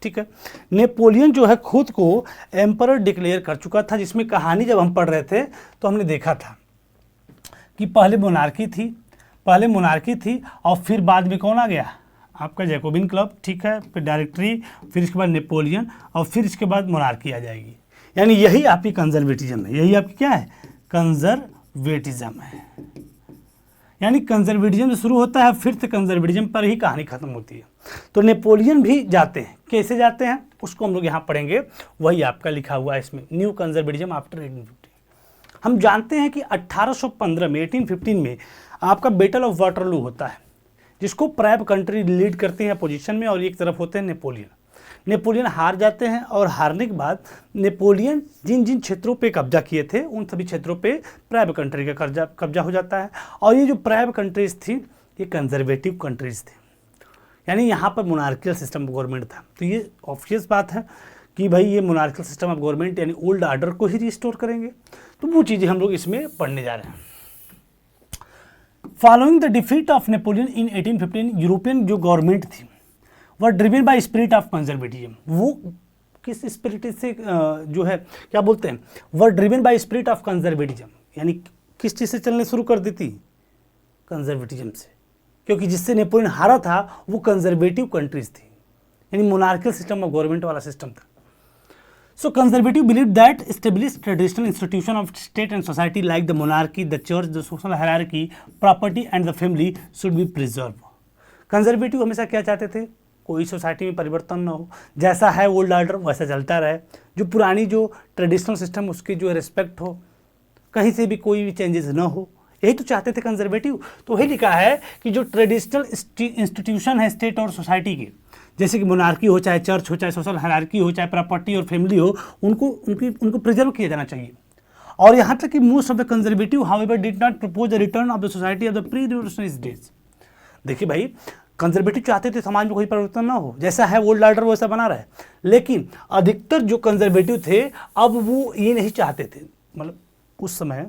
ठीक है, नेपोलियन जो है खुद को एम्परर डिक्लेयर कर चुका था, जिसमें कहानी जब हम पढ़ रहे थे तो हमने देखा था कि पहले मोनार्की थी और फिर बाद में कौन आ गया, आपका जैकोबिन क्लब। ठीक है, फिर डायरेक्टरी, फिर इसके बाद नेपोलियन और फिर इसके बाद मोनार्की आ जाएगी। यानी यही आपकी कंजर्वेटिज्म है, यही आपकी क्या है, कंजर्वेटिज्म है। यानी कंजर्वेटिज्म शुरू होता है, फिर से कंजर्वेटिज्म पर ही कहानी खत्म होती है। तो नेपोलियन भी जाते हैं, कैसे जाते हैं उसको हम लोग यहाँ पढ़ेंगे, वही आपका लिखा हुआ है इसमें, न्यू कंजर्वेटिज्म आफ्टर 1850। हम जानते हैं कि 1815 में 1815 में आपका बैटल ऑफ वाटरलू होता है, जिसको प्राइव कंट्री लीड करते हैं पोजीशन में, और एक तरफ होते हैं नेपोलियन हार जाते हैं, और हारने के बाद नेपोलियन जिन जिन क्षेत्रों पे कब्जा किए थे उन सभी क्षेत्रों पे प्राइव कंट्री का कब्जा हो जाता है। और ये जो प्राइव कंट्रीज थी ये कंजर्वेटिव कंट्रीज थी, यानी यहाँ पर मोनार्कियल सिस्टम ऑफ गवर्नमेंट था। तो ये ऑब्वियस बात है कि भाई ये मोनार्कियल सिस्टम ऑफ गवर्नमेंट यानी ओल्ड ऑर्डर को ही रिस्टोर करेंगे। तो वो चीज़ें हम लोग इसमें पढ़ने जा रहे हैं। Following the defeat of Napoleon in 1815, European जो गवर्नमेंट थी वह driven by spirit of conservatism. वो किस स्पिरिट से जो है क्या बोलते हैं, वह driven by spirit of conservatism, यानी किस चीज़ से चलने शुरू कर दी थी, कंजर्वेटिज्म से, क्योंकि जिससे नेपोलियन हारा था वो कंजर्वेटिव कंट्रीज थी, यानी मोनार्कियल सिस्टम ऑफ गवर्नमेंट वाला सिस्टम था। So conservative believed that established traditional institution of state and society like the monarchy, the church, the social hierarchy, property and the family should be preserved. Conservative हमेशा क्या चाहते थे, कोई सोसाइटी में परिवर्तन ना हो, जैसा है ओल्ड ऑर्डर वैसा चलता रहे, जो पुरानी जो ट्रेडिशनल सिस्टम उसकी जो रिस्पेक्ट हो, कहीं से भी कोई भी चेंजेस ना हो, यही तो चाहते थे कंजर्वेटिव। तो वही लिखा है कि जो ट्रेडिशनल इंस्टीट्यूशन है स्टेट और सोसाइटी के, जैसे कि मोनार्की हो, चाहे चर्च हो, चाहे सोशल हायरार्की हो, चाहे प्रॉपर्टी और फैमिली हो, उनको प्रिजर्व किया जाना चाहिए। और यहाँ तक कि most of the conservative however did not propose the return of the society of the pre revolutionary days. देखिए भाई, कंजर्वेटिव चाहते थे समाज में कोई परिवर्तन ना हो, जैसा है ओल्ड ऑर्डर वैसा बना रहे, लेकिन अधिकतर जो कंजर्वेटिव थे अब वो ये नहीं चाहते थे। मतलब उस समय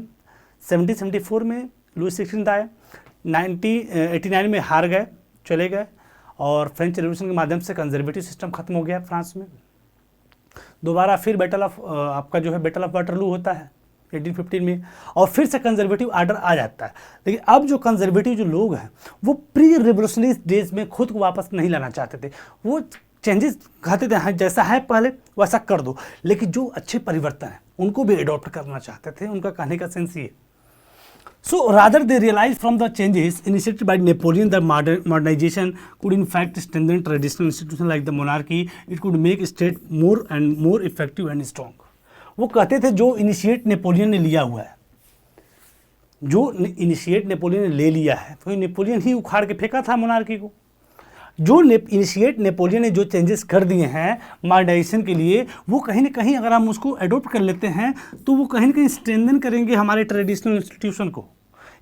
1774 में लुई 16 आए, 1989 में हार गए, चले गए, और फ्रेंच रेवोल्यूशन के माध्यम से कंजर्वेटिव सिस्टम खत्म हो गया फ्रांस में। दोबारा फिर बैटल ऑफ वाटरलू होता है 1815 में, और फिर से कंजर्वेटिव आर्डर आ जाता है। लेकिन अब जो कंजर्वेटिव जो लोग हैं वो प्री रिवोल्यूशनरी डेज में खुद को वापस नहीं लाना चाहते थे। वो चेंजेस कहते थे जैसा है पहले वैसा कर दो, लेकिन जो अच्छे परिवर्तन हैं उनको भी एडॉप्ट करना चाहते थे। उनका कहने का सेंस ये। So rather they realized from the changes initiated by Napoleon that modernization could in fact strengthen traditional institutions like the monarchy. It could make state more and more effective and strong. वो कहते थे जो इनिशिएट नेपोलियन ने लिया हुआ है, जो इनिशिएट नेपोलियन ने ले लिया है, तो नेपोलियन ही उखाड़ के फेंका था मोनार्की को। जो इनिशिएट नेपोलियन ने जो चेंजेस कर दिए हैं मॉडर्नाइजेशन के लिए, वो कहीं ना कहीं अगर हम उसको एडोप्ट कर लेते हैं तो वो कहीं ना कहीं स्ट्रेंथन करेंगे हमारे ट्रेडिशनल इंस्टीट्यूशन को,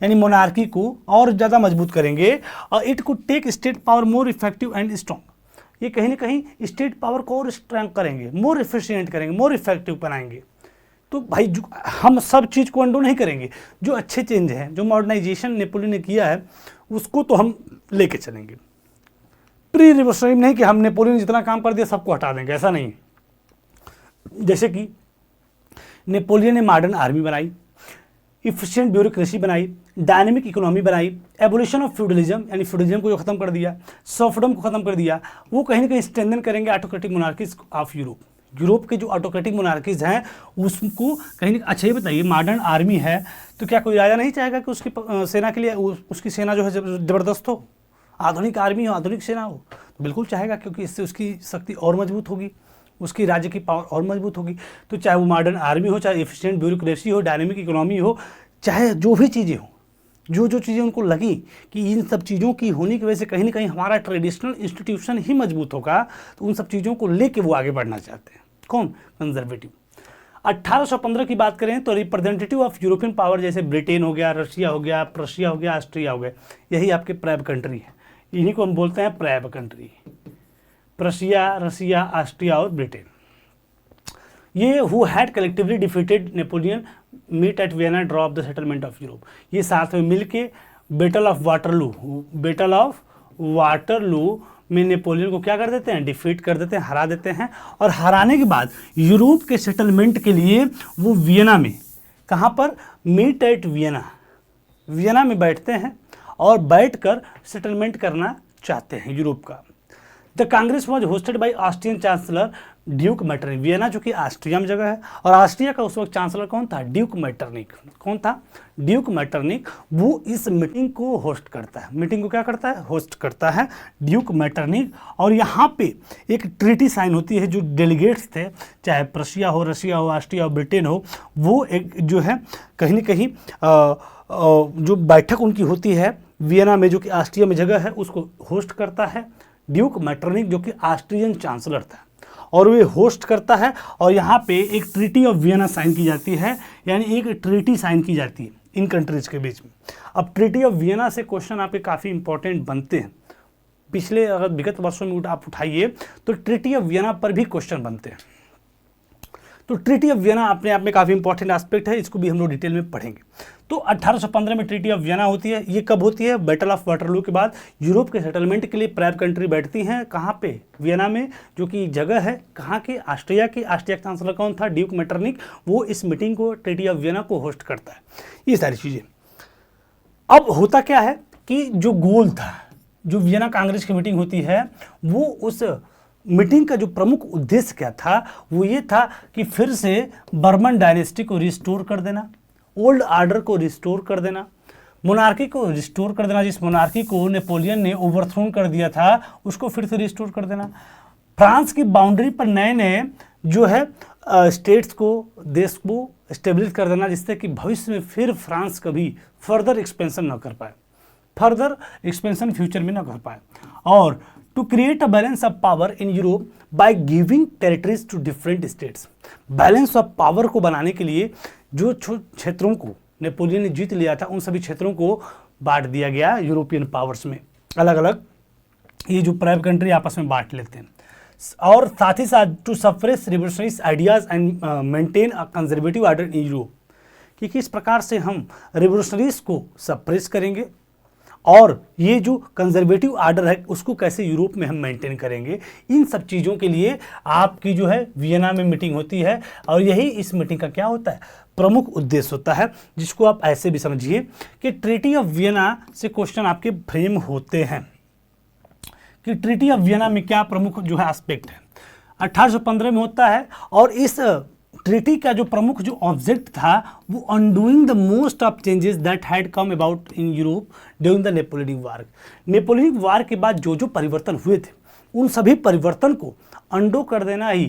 यानी मोनार्की को और ज़्यादा मजबूत करेंगे। और it could take state power more effective and strong, ये कहीं ना कहीं स्टेट पावर को और स्ट्रॉन्ग करेंगे, मोर एफिशिएंट करेंगे, मोर इफेक्टिव बनाएंगे। तो भाई हम सब चीज़ को अंडो नहीं करेंगे, जो अच्छे चेंज हैं, जो मॉडर्नाइजेशन नेपोलियन ने किया है उसको तो हम लेके चलेंगे। प्री रिवोल्यूशनरी नहीं कि हम नेपोलियन ने जितना काम कर दिया सबको हटा देंगे, ऐसा नहीं। जैसे कि नेपोलियन ने मॉडर्न आर्मी बनाई, इफिशिएंट ब्यूरोक्रेसी बनाई, डायनेमिक इकोनॉमी बनाई, एबोलिशन ऑफ फ्यूडलिज्म यानी फ्यूडलिज्म को जो खत्म कर दिया, सर्फडम को खत्म कर दिया, वो कहीं ना कहीं स्ट्रेंथन करेंगे autocratic monarchies of Europe. Europe के जो ऑटोक्रेटिक मोनार्कीज हैं उसको कहीं ना, अच्छा ये बताइए, मॉडर्न आर्मी है तो क्या कोई राजा नहीं चाहेगा कि उसकी सेना के लिए उसकी सेना जो है ज़बरदस्त हो, आधुनिक आर्मी हो, आधुनिक सेना हो? तो बिल्कुल चाहेगा, क्योंकि इससे उसकी शक्ति और मजबूत होगी, उसकी राज्य की पावर और मजबूत होगी। तो चाहे वो मॉडर्न आर्मी हो, चाहे एफिशिएंट ब्यूरोक्रेसी हो, डायनेमिक इकोनॉमी हो, चाहे जो भी चीज़ें हों, जो चीज़ें उनको लगी कि इन सब चीज़ों की होने की वजह से कहीं ना कहीं हमारा ट्रेडिशनल इंस्टीट्यूशन ही मजबूत होगा, तो उन सब चीज़ों को लेके वो आगे बढ़ना चाहते हैं। कौन? कंजर्वेटिव। 1815 की बात करें तो रिप्रेजेंटेटिव ऑफ यूरोपियन पावर जैसे ब्रिटेन हो गया, रशिया हो गया, प्रशिया हो गया, ऑस्ट्रिया हो गया, यही आपके प्रैब कंट्री है, इन्हीं को हम बोलते हैं प्रैब कंट्री। प्रशिया, रशिया, ऑस्ट्रिया और ब्रिटेन, ये who had collectively defeated Napoleon meet at Vienna draw of the settlement of Europe, ये साथ में मिलके बैटल ऑफ वाटरलू में नेपोलियन को क्या कर देते हैं? डिफीट कर देते हैं, हरा देते हैं। और हराने के बाद यूरोप के सेटलमेंट के लिए वो वियना में, कहाँ पर? मीट एट वियना में बैठते हैं और बैठकर सेटलमेंट करना चाहते हैं यूरोप का। The Congress was hosted by Austrian chancellor Duke Metternich, Vienna जो कि ऑस्ट्रिया में जगह है, और ऑस्ट्रिया का उस वक्त चांसलर कौन था? Duke Metternich. कौन था? Duke Metternich. वो इस मीटिंग को होस्ट करता है। मीटिंग को क्या करता है? होस्ट करता है ड्यूक मेटरनिक। और यहाँ पे एक ट्रीटी साइन होती है, जो डेलीगेट्स थे, चाहे प्रशिया हो, रशिया हो, ऑस्ट्रिया हो, ब्रिटेन हो, वो एक जो है कहीं न कहीं जो बैठक उनकी होती है वियना में, जो कि ऑस्ट्रिया में जगह है, उसको होस्ट करता है ड्यूक मेटरनिक, जो कि ऑस्ट्रियन चांसलर था, और वे होस्ट करता है। और यहाँ पे एक ट्रीटी ऑफ वियना साइन की जाती है, यानी एक ट्रीटी साइन की जाती है इन कंट्रीज के बीच में। अब ट्रीटी ऑफ वियना से क्वेश्चन आपके काफ़ी इंपॉर्टेंट बनते हैं। पिछले अगर विगत वर्षों में आप उठाइए तो ट्रीटी ऑफ वियना पर भी क्वेश्चन बनते हैं। तो ट्रीटी ऑफ वियना अपने आप में काफ़ी इंपॉर्टेंट एस्पेक्ट है, इसको भी हम लोग डिटेल में पढ़ेंगे। तो 1815 में ट्रीटी ऑफ वियना होती है। ये कब होती है? बैटल ऑफ वाटरलू के बाद यूरोप के सेटलमेंट के लिए प्रैब कंट्री बैठती हैं। कहाँ पे? वियना में, जो कि जगह है कहाँ की? ऑस्ट्रिया की। ऑस्ट्रिया का चांसलर कौन था? Duke Metternich. वो इस मीटिंग को, ट्रीटी ऑफ वियना को होस्ट करता है। ये सारी चीज़ें। अब होता क्या है कि जो गोल था, जो वियना कांग्रेस की मीटिंग होती है, वो उस मीटिंग का जो प्रमुख उद्देश्य क्या था? वो ये था कि फिर से बर्मन डायनेस्टी को रिस्टोर कर देना, ओल्ड आर्डर को रिस्टोर कर देना, मोनार्की को रिस्टोर कर देना, जिस मोनार्की को नेपोलियन ने ओवरथ्रोन कर दिया था उसको फिर से रिस्टोर कर देना। फ्रांस की बाउंड्री पर नए नए जो है स्टेट्स को, देश को स्टेब्लिश कर देना, जिससे कि भविष्य में फिर फ्रांस कभी फर्दर एक्सपेंशन न कर पाए, फर्दर एक्सपेंशन फ्यूचर में न कर पाए। और to create a balance of power in Europe by giving territories to different states, balance of power को बनाने के लिए जो क्षेत्रों को नेपोलियन ने जीत लिया था, उन सभी क्षेत्रों को बांट दिया गया यूरोपियन पावर्स में, अलग अलग ये जो प्रैब कंट्री आपस में बांट लेते हैं। और साथ ही साथ to suppress revolutionary ideas and maintain a conservative order in Europe, कि किस प्रकार से हम रिवोल्यूशनरीज को सप्रेस करेंगे और ये जो कंजर्वेटिव आर्डर है उसको कैसे यूरोप में हम मेंटेन करेंगे। इन सब चीज़ों के लिए आपकी जो है वियना में मीटिंग होती है, और यही इस मीटिंग का क्या होता है? प्रमुख उद्देश्य होता है, जिसको आप ऐसे भी समझिए कि ट्रीटी ऑफ वियना से क्वेश्चन आपके फ्रेम होते हैं कि ट्रीटी ऑफ वियना में क्या प्रमुख जो है एस्पेक्ट है। 1815 में होता है, और इस ट्रीटी का जो प्रमुख जो ऑब्जेक्ट था वो undoing the most of changes that had come about in Europe during the Napoleonic war. Napoleonic war के बाद जो जो परिवर्तन हुए थे, उन सभी परिवर्तन को अंडो कर देना ही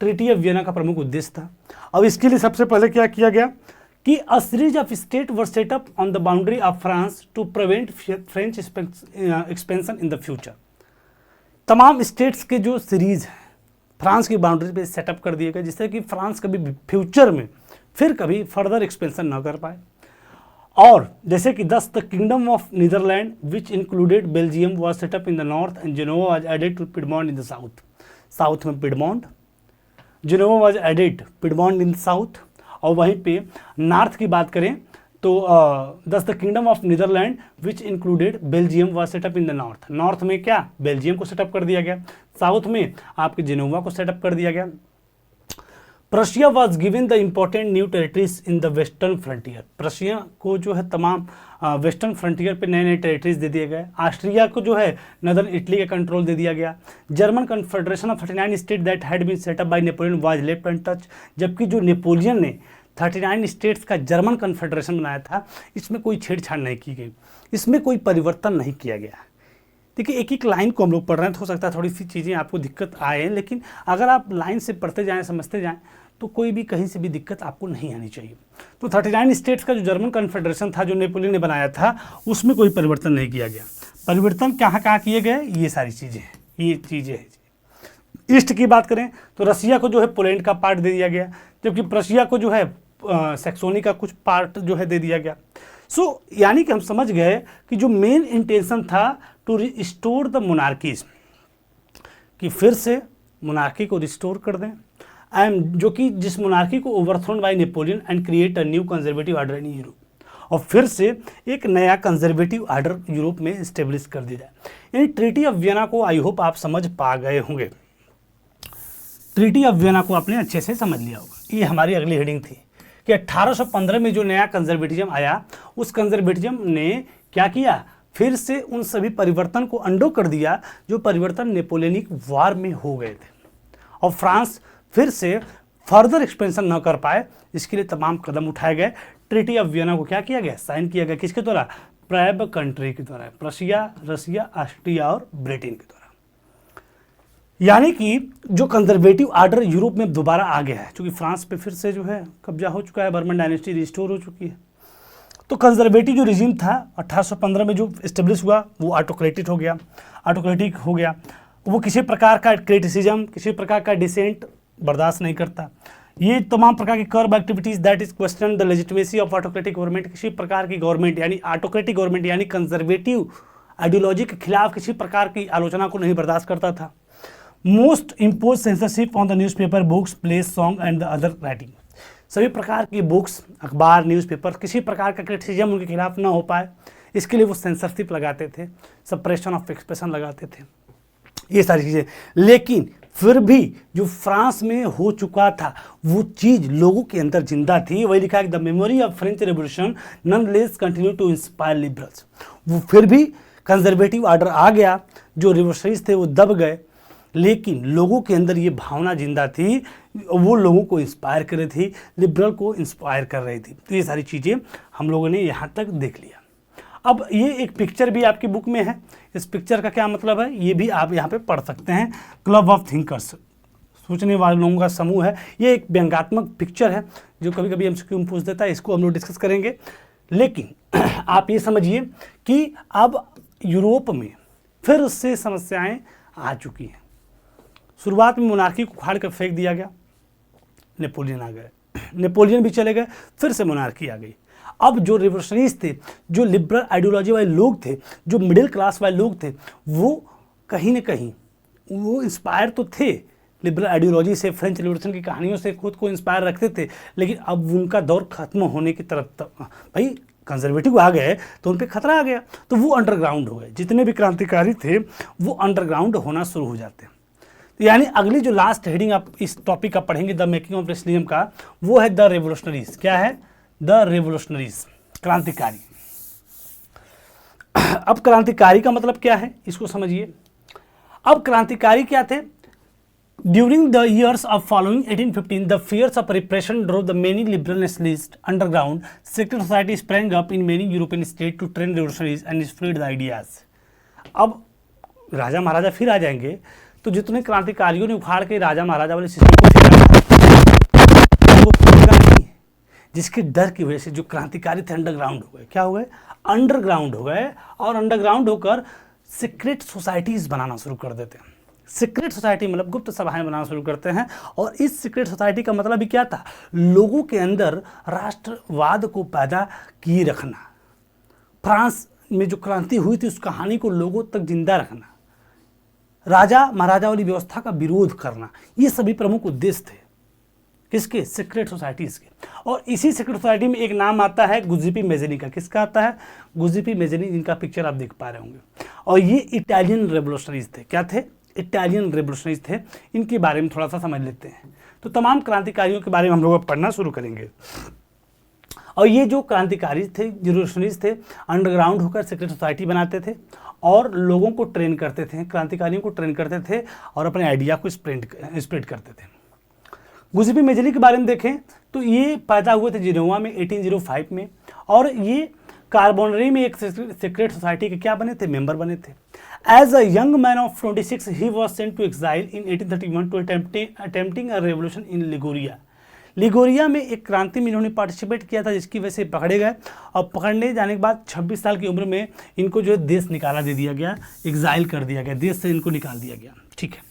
ट्रीटी ऑफ वियना का प्रमुख उद्देश्य था। अब इसके लिए सबसे पहले क्या किया गया कि a series of state were set up on the boundary of France to prevent French expansion in the future. तमाम स्टेट्स के जो सीरीज है फ्रांस की बाउंड्री पे सेटअप कर दिए गए, जिससे कि फ्रांस कभी फ्यूचर में फिर कभी फर्दर एक्सपेंशन न कर पाए। और जैसे कि the kingdom of Netherlands which included Belgium was set up in the north and Genoa was added to Piedmont in the south. South में Piedmont, Genoa was added Piedmont in the south. और वहीं पे नॉर्थ की बात करें तो the kingdom of Netherlands which included Belgium was set up in the north. North में क्या? बेल्जियम को सेटअप कर दिया गया। साउथ में आपके जेनोवा को सेटअप कर दिया गया। Prussia was given the important new territories in the western frontier. Prussia को जो है तमाम वेस्टर्न फ्रंटियर पे नए नए टेरिटरीज दे दिए गए। ऑस्ट्रिया को जो है नदर्न इटली का कंट्रोल दे दिया गया। German confederation of 39 state that had been set up by Napoleon was left untouched. जबकि जो नेपोलियन ने 39 स्टेट्स का जर्मन कन्फेडरेशन बनाया था, इसमें कोई छेड़छाड़ नहीं की गई, इसमें कोई परिवर्तन नहीं किया गया। देखिए एक एक लाइन को हम लोग पढ़ रहे हैं, तो हो सकता है थोड़ी सी चीज़ें आपको दिक्कत आए, लेकिन अगर आप लाइन से पढ़ते जाएं, समझते जाएं, तो कोई भी कहीं से भी दिक्कत आपको नहीं आनी चाहिए। तो 39 स्टेट्स का जो जर्मन कन्फेडरेशन था, जो नेपोलियन ने बनाया था, उसमें कोई परिवर्तन नहीं किया गया। परिवर्तन कहाँ कहाँ किए गए, ये सारी चीज़ें हैं, ये चीज़ें हैं। ईस्ट की बात करें तो रसिया को जो है पोलैंड का पार्ट दे दिया गया, जबकि प्रशिया को जो है सैक्सोनी का कुछ पार्ट जो है दे दिया गया। यानी कि हम समझ गए कि जो मेन इंटेंशन था टू रिस्टोर द मोनार्कीज, कि फिर से मोनार्की को रिस्टोर कर दें, एंड जो कि जिस मोनार्की को overthrown bye Napoleon and create a new conservative order in Europe, और फिर से एक नया कंजर्वेटिव ऑर्डर यूरोप में इस्टेब्लिश कर दिया जाए। यानी ट्रीटी ऑफ वियना को आई होप आप समझ पा गए होंगे। ट्रीटी ऑफ वियना को आपने अच्छे से समझ लिया होगा। ये हमारी अगली हेडिंग थी कि 1815 में जो नया कंजर्वेटिज्म आया, उस कंजर्वेटिज्म ने क्या किया, फिर से उन सभी परिवर्तन को अंडो कर दिया जो परिवर्तन नेपोलियनिक वार में हो गए थे, और फ्रांस फिर से फर्दर एक्सपेंशन न कर पाए, इसके लिए तमाम कदम उठाए गए। ट्रीटी ऑफ वियना को क्या किया गया, साइन किया गया, किसके द्वारा, प्राइब कंट्री के द्वारा, प्रशिया, रसिया, ऑस्ट्रिया और ब्रिटेन के द्वारा। यानी कि जो कंजर्वेटिव आर्डर यूरोप में दोबारा आ गया है, क्योंकि फ्रांस पे फिर से जो है कब्जा हो चुका है, बर्मन डायनेस्टी रिस्टोर हो चुकी है। तो कंजर्वेटिव जो रिजीम था 1815 में जो इस्टेब्लिश हुआ, वो ऑटोक्रेटिक हो गया। वो किसी प्रकार का क्रिटिसिज्म, किसी प्रकार का डिसेंट बर्दाश्त नहीं करता। ये तमाम प्रकार की curb activities that is question the legitimacy of autocratic government, किसी प्रकार की गवर्नमेंट यानी ऑटोक्रेटिक गवर्नमेंट यानी कंजर्वेटिव आइडियोलॉजी के खिलाफ किसी प्रकार की आलोचना को नहीं बर्दाश्त करता था। Most impose censorship on the newspaper, books, place, song and the other writing. सभी प्रकार की बुक्स, अखबार, न्यूज़पेपर, किसी प्रकार का क्रिटिसिज्म उनके खिलाफ ना हो पाए, इसके लिए वो सेंसरशिप लगाते थे, सप्रेशन ऑफ एक्सप्रेशन लगाते थे, ये सारी चीज़ें। लेकिन फिर भी जो फ्रांस में हो चुका था वो चीज़ लोगों के अंदर जिंदा थी। वही लिखा है the memory of French revolution nonetheless continue to inspire liberals. वो फिर भी कंजर्वेटिव ऑर्डर आ गया, जो रिवोल्यूशनरीज थे वो दब गए, लेकिन लोगों के अंदर ये भावना जिंदा थी, वो लोगों को इंस्पायर कर रही थी, लिबरल को इंस्पायर कर रही थी। तो ये सारी चीज़ें हम लोगों ने यहाँ तक देख लिया। अब ये एक पिक्चर भी आपकी बुक में है, इस पिक्चर का क्या मतलब है ये भी आप यहाँ पे पढ़ सकते हैं। क्लब ऑफ थिंकर्स, सोचने वाले लोगों का समूह है। ये एक व्यंग्यात्मक पिक्चर है जो कभी कभी एमसीक्यू में पूछ देता है, इसको हम लोग डिस्कस करेंगे। लेकिन आप ये समझिए कि अब यूरोप में फिर से समस्याएं आ चुकी हैं। शुरुआत में मोनार्की को उखाड़ कर फेंक दिया गया, नेपोलियन आ गए, नेपोलियन भी चले गए, फिर से मोनार्की आ गई। अब जो रिवोल्यूशनरीज थे, जो लिबरल आइडियोलॉजी वाले लोग थे, जो मिडिल क्लास वाले लोग थे, वो कहीं ना कहीं वो इंस्पायर तो थे लिबरल आइडियोलॉजी से, फ्रेंच रिवोल्यूशन की कहानियों से खुद को इंस्पायर रखते थे, लेकिन अब उनका दौर खत्म होने की तरफ भाई कंजर्वेटिव आ गए तो उन पर खतरा आ गया, तो वो अंडरग्राउंड हो गए। जितने भी क्रांतिकारी थे वो अंडरग्राउंड होना शुरू हो जाते हैं। तो यानी अगली जो लास्ट हेडिंग आप इस टॉपिक का पढ़ेंगे द मेकिंग ऑफ रेसलिज्म का, वो है द रेवोल्यूशनरीज। क्या है? द रेवोल्यूशनरीज, क्रांतिकारी। अब क्रांतिकारी का मतलब क्या है इसको समझिए। अब क्रांतिकारी क्या थे? During the years of following 1815 the fears of repression drove the many liberal nationalist underground secret society sprang up in many European state to train revolutionaries and spread the ideas. अब राजा महाराजा फिर आ जाएंगे, तो जितने क्रांतिकारियों ने उखाड़ के राजा महाराजा वाले सिस्टम को नहीं, जिसके डर की वजह से जो क्रांतिकारी थे अंडरग्राउंड हो गए। क्या हो गए? अंडरग्राउंड हो गए, और अंडरग्राउंड होकर सीक्रेट सोसाइटीज बनाना शुरू कर देते हैं। सीक्रेट सोसाइटी मतलब गुप्त सभाएं बनाना शुरू करते हैं, और इस सीक्रेट सोसाइटी का मतलब भी क्या था? लोगों के अंदर राष्ट्रवाद को पैदा किए रखना, फ्रांस में जो क्रांति हुई थी उस कहानी को लोगों तक जिंदा रखना, राजा महाराजा वाली व्यवस्था का विरोध करना, ये सभी प्रमुख उद्देश्य थे। किसके? सीक्रेट सोसाइटीज के। और इसी सीक्रेट सोसाइटी में एक नाम आता है गुजिपी मेज़ेनी का। किसका आता है? गुजिपी मेज़ेनी, जिनका पिक्चर आप देख पा रहे होंगे। और ये इटालियन रेवोल्यूशनरीज थे। क्या थे? इटालियन रेवोल्यूशनरीज थे। इनके बारे में थोड़ा सा समझ लेते हैं। तो तमाम क्रांतिकारियों के बारे में हम लोग अब पढ़ना शुरू करेंगे। और ये जो क्रांतिकारी थे, रिवोल्यूशनरीज थे, अंडरग्राउंड होकर सीक्रेट सोसाइटी बनाते थे और लोगों को ट्रेन करते थे, क्रांतिकारियों को ट्रेन करते थे और अपने आइडिया को स्प्रेड करते थे। गुज़िपी मेजनी के बारे में देखें तो ये पैदा हुए थे जिनेवा में 1805 में, और ये कार्बोनरी में एक सीक्रेट सोसाइटी के क्या बने थे, मेंबर बने थे। As a young man of 26 he was sent to exile in 1831 to attempting a revolution in Liguria. Liguria में एक क्रांति में इन्होंने पार्टिसिपेट किया था, जिसकी वजह से पकड़े गए और पकड़ने जाने के बाद 26 साल की उम्र में इनको जो है देश निकाला दे दिया गया, एग्जाइल कर दिया गया, देश से इनको निकाल दिया गया। ठीक है,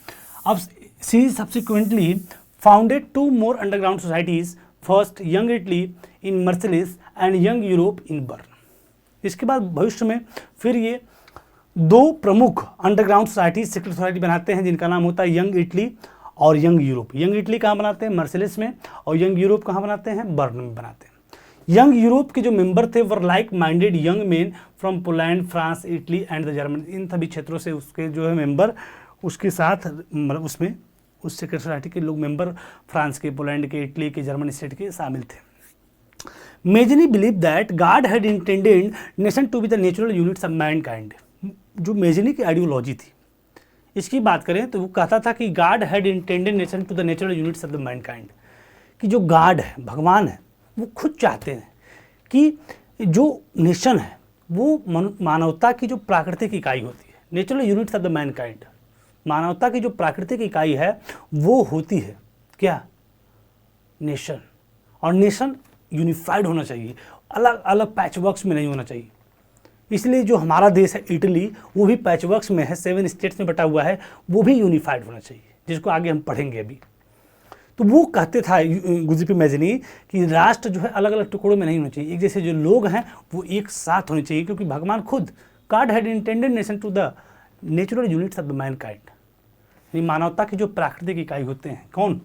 अब सी subsequently founded 2 more underground societies, first Young Italy in Marseilles and Young Europe in Bern। इसके बाद भविष्य में फिर ये 2 प्रमुख अंडरग्राउंड सोसाइटी, सीक्रेट सोसाइटी बनाते हैं, जिनका नाम होता है यंग इटली और यंग यूरोप। यंग इटली कहाँ बनाते हैं, मार्सेलिस में, और यंग यूरोप कहाँ बनाते हैं, बर्न में बनाते हैं। यंग यूरोप के जो मेंबर थे were like minded young men from Poland, France, Italy and the Germany. इन सभी क्षेत्रों से उसके जो है मेंबर उसके साथ, मतलब उसमें उस सीक्रेट सोसाइटी के लोग मेंबर फ्रांस के, पोलैंड के, इटली के, जर्मनी स्टेट के शामिल थे। Mazzini believe that God had intended nation to be the natural units of mankind. जो मेजनी की आइडियोलॉजी थी, इसकी बात करें तो वो कहता था कि God had intended nation to the natural units of the mankind, कि जो गॉड है, भगवान है, वो खुद चाहते हैं कि जो नेशन है वो मानवता की जो प्राकृतिक इकाई होती है, natural units of the Mankind, मानवता की जो प्राकृतिक इकाई है वो होती है क्या, नेशन। और नेशन यूनिफाइड होना चाहिए, अलग अलग पैचवर्क्स में नहीं होना चाहिए। इसलिए जो हमारा देश है इटली, वो भी पैचवर्क्स में है, 7 स्टेट्स में बटा हुआ है, वो भी यूनिफाइड होना चाहिए, जिसको आगे हम पढ़ेंगे अभी। तो वो कहते था गुज़िपी मेजनी कि राष्ट्र जो है अलग अलग टुकड़ों में नहीं होना चाहिए, एक जैसे जो लोग हैं वो एक साथ होने चाहिए, क्योंकि भगवान खुद God had intended nation to the natural units of the mankind, यानी मानवता की जो प्राकृतिक इकाई होते हैं, कौन,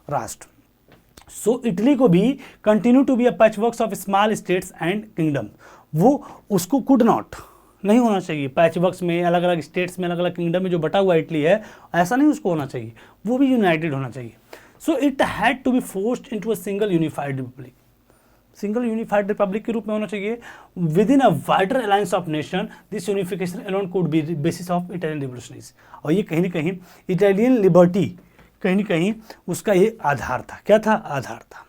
राष्ट्र। सो इटली को भी continue to be a patchworks of small states and kingdom, वो उसको कुड नॉट, नहीं होना चाहिए पैचवर्क्स में, अलग अलग स्टेट्स में, अलग अलग किंगडम में जो बटा हुआ इटली है, ऐसा नहीं उसको होना चाहिए, वो भी यूनाइटेड होना चाहिए। So it had to be forced into a single unified republic, single unified republic के रूप में होना चाहिए within a wider alliance of nation. This unification alone could be basis of Italian revolutionaries. और ये कहीं ना कहीं इटालियन लिबर्टी, कहीं ना कहीं उसका ये आधार था। क्या था, आधार था।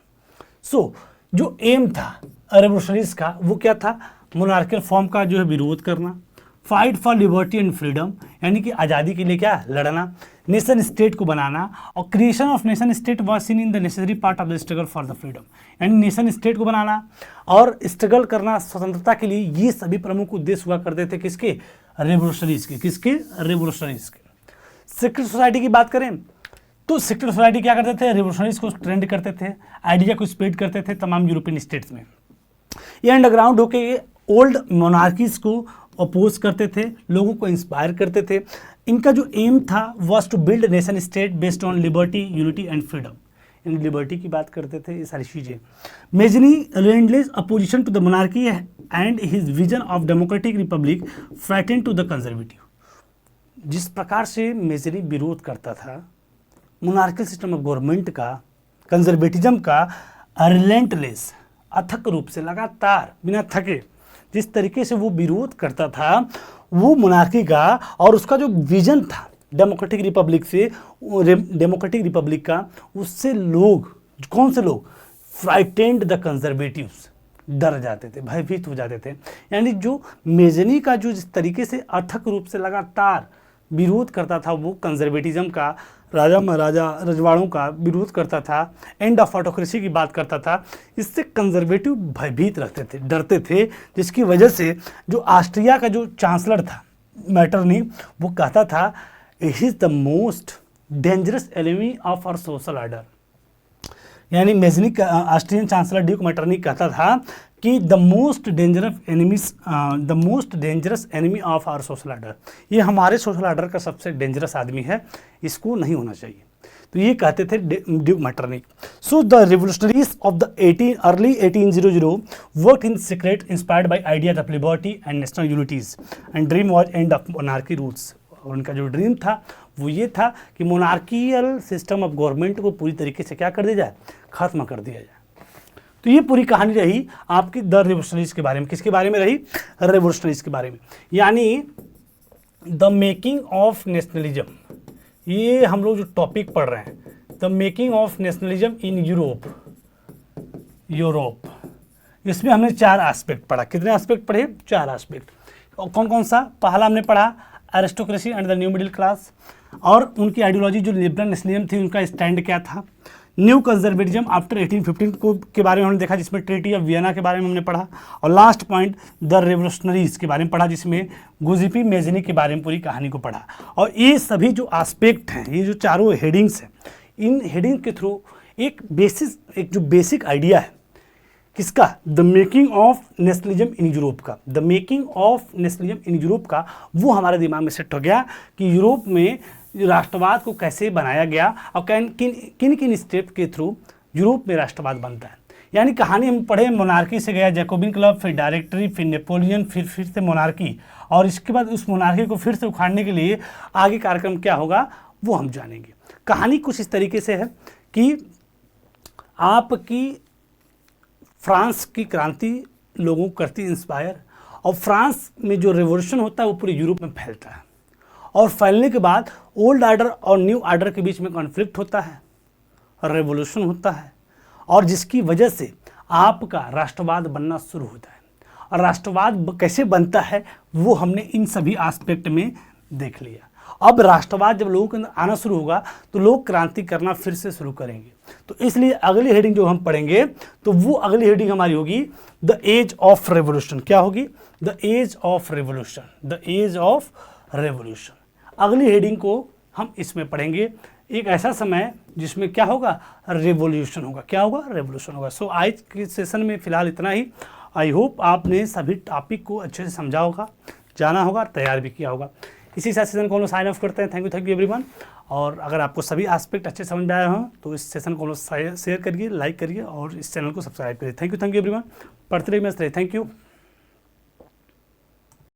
सो जो एम था रिवोल्यूशनरीज का, वो क्या था, मोनार्कियल फॉर्म का जो है विरोध करना, fight for liberty and freedom, यानी कि आज़ादी के लिए क्या, लड़ना, नेशन स्टेट को बनाना, और creation of nation state was seen in the necessary part of the struggle for the freedom, यानी नेशन स्टेट को बनाना और स्ट्रगल करना स्वतंत्रता के लिए, ये सभी प्रमुख उद्देश्य हुआ करते थे किसके, रिवोल्यूशनरीज के। किसके, रिवोल्यूशनरीज के। सीक्रेट सोसाइटी की बात करें तो सीक्रेट सोसाइटी क्या करते थे, रिवोल्यूशनरीज को ट्रेंड करते थे, आइडिया को स्प्रेड करते थे तमाम यूरोपियन स्टेट्स में। ये अंडरग्राउंड होके ओल्ड मोनार्कीज को अपोज करते थे, लोगों को इंस्पायर करते थे। इनका जो एम था was to build nation state based on liberty, unity and freedom. इन लिबर्टी की बात करते थे, ये सारी चीज़ें। Mazzini relentless opposition to the monarchy and his vision of democratic republic frightened to the conservative. जिस प्रकार से मेजनी विरोध करता था मोनार्कियल सिस्टम ऑफ गवर्नमेंट का, कंजर्वेटिज्म का, रिलेंटलेस, अथक रूप से, लगातार बिना थके जिस तरीके से वो विरोध करता था वो मोनार्की का, और उसका जो विजन था डेमोक्रेटिक रिपब्लिक से, डेमोक्रेटिक रिपब्लिक का, उससे लोग, कौन से लोग, फ्राइटेंड द कंजर्वेटिव्स, डर जाते थे, भयभीत हो जाते थे। यानी जो मेजनी का जो जिस तरीके से अथक रूप से लगातार विरोध करता था, वो कंजर्वेटिज्म का, राजा महाराजा रजवाड़ों का विरोध करता था, एंड ऑफ ऑटोक्रेसी की बात करता था, इससे कंजर्वेटिव भयभीत रहते थे, डरते थे, जिसकी वजह से जो ऑस्ट्रिया का जो चांसलर था मैटरनी, वो कहता था it is the most dangerous enemy of our social order. यानी मेजनी का ऑस्ट्रियन चांसलर ड्यूक मैटरनी कहता था कि the most dangerous enemy of our social order, ये हमारे सोशल ऑर्डर का सबसे डेंजरस आदमी है, इसको नहीं होना चाहिए। तो ये कहते थे Duke Metternich. So the revolutionaries of the early 1800 work in secret, inspired by ideas of liberty and national unities, and dream was end of monarchy rules. और उनका जो ड्रीम था वो ये था कि मोनार्कियल सिस्टम ऑफ गवर्नमेंट को पूरी तरीके से क्या कर दिया जाए, खत्म कर दिया जाए। तो ये पूरी कहानी रही आपकी द रेवोल्यूशनरीज के बारे में। किसके बारे में रही? रेवोल्यूशनरीज के बारे में, यानी द मेकिंग ऑफ नेशनलिज्म। ये हम लोग जो टॉपिक पढ़ रहे हैं, the making of nationalism in Europe, इसमें हमने 4 एस्पेक्ट पढ़ा। कितने एस्पेक्ट पढ़े? 4 एस्पेक्ट। और कौन कौन सा? पहला हमने पढ़ा aristocracy and the new middle class, और उनकी आइडियोलॉजी जो लिबरल नेशनलिज्म थी, उनका स्टैंड क्या था। न्यू कंजर्वेटिज्म आफ्टर 1815 को के बारे में हमने देखा, जिसमें ट्रीटी ऑफ वियना के बारे में हमने पढ़ा। और लास्ट पॉइंट द रेवोल्यूशनरीज के बारे में पढ़ा, जिसमें गुजिपी मेजनी के बारे में पूरी कहानी को पढ़ा। और ये सभी जो एस्पेक्ट हैं, ये जो चारों हेडिंग्स हैं, इन हेडिंग के थ्रू एक जो बेसिक आइडिया है किसका? The making of nationalism in Europe का, the making of nationalism in Europe का, वो हमारे दिमाग में सेट हो गया कि यूरोप में राष्ट्रवाद को कैसे बनाया गया और किन किन स्टेप के थ्रू यूरोप में राष्ट्रवाद बनता है। यानी कहानी हम पढ़े, मोनार्की से गया जैकोबिन क्लब, फिर डायरेक्टरी, फिर नेपोलियन, फिर से मोनार्की, और इसके बाद उस मोनार्की को फिर से उखाड़ने के लिए आगे कार्यक्रम क्या होगा वो हम जानेंगे। कहानी कुछ इस तरीके से है कि आपकी फ्रांस की क्रांति लोगों को करती इंस्पायर, और फ्रांस में जो रिवॉल्यूशन होता है वो पूरे यूरोप में फैलता है, और फैलने के बाद ओल्ड ऑर्डर और न्यू ऑर्डर के बीच में कॉन्फ्लिक्ट होता है, रेवोल्यूशन होता है, और जिसकी वजह से आपका राष्ट्रवाद बनना शुरू होता है। और राष्ट्रवाद कैसे बनता है वो हमने इन सभी एस्पेक्ट में देख लिया। अब राष्ट्रवाद जब लोगों के अंदर आना शुरू होगा तो लोग क्रांति करना फिर से शुरू करेंगे। तो इसलिए अगली हेडिंग जो हम पढ़ेंगे तो वो अगली हेडिंग हमारी होगी द एज ऑफ रेवोल्यूशन। क्या होगी? The age of revolution, the age of revolution. अगली हेडिंग को हम इसमें पढ़ेंगे, एक ऐसा समय जिसमें क्या होगा? रेवोल्यूशन होगा। क्या होगा? रेवोल्यूशन होगा। सो आज के सेशन में फिलहाल इतना ही। आई होप आपने सभी टॉपिक को अच्छे से समझा होगा, जाना होगा, तैयार भी किया होगा। इसी साथ सेशन को हम लोग साइन ऑफ करते हैं। Thank you everyone. और अगर आपको सभी एस्पेक्ट अच्छे समझ में आए हों तो इस सेशन को शेयर करिए, लाइक करिए और इस चैनल को सब्सक्राइब करिए। Thank you everyone. पढ़ते रहिए, मस्त रहिए। Thank you.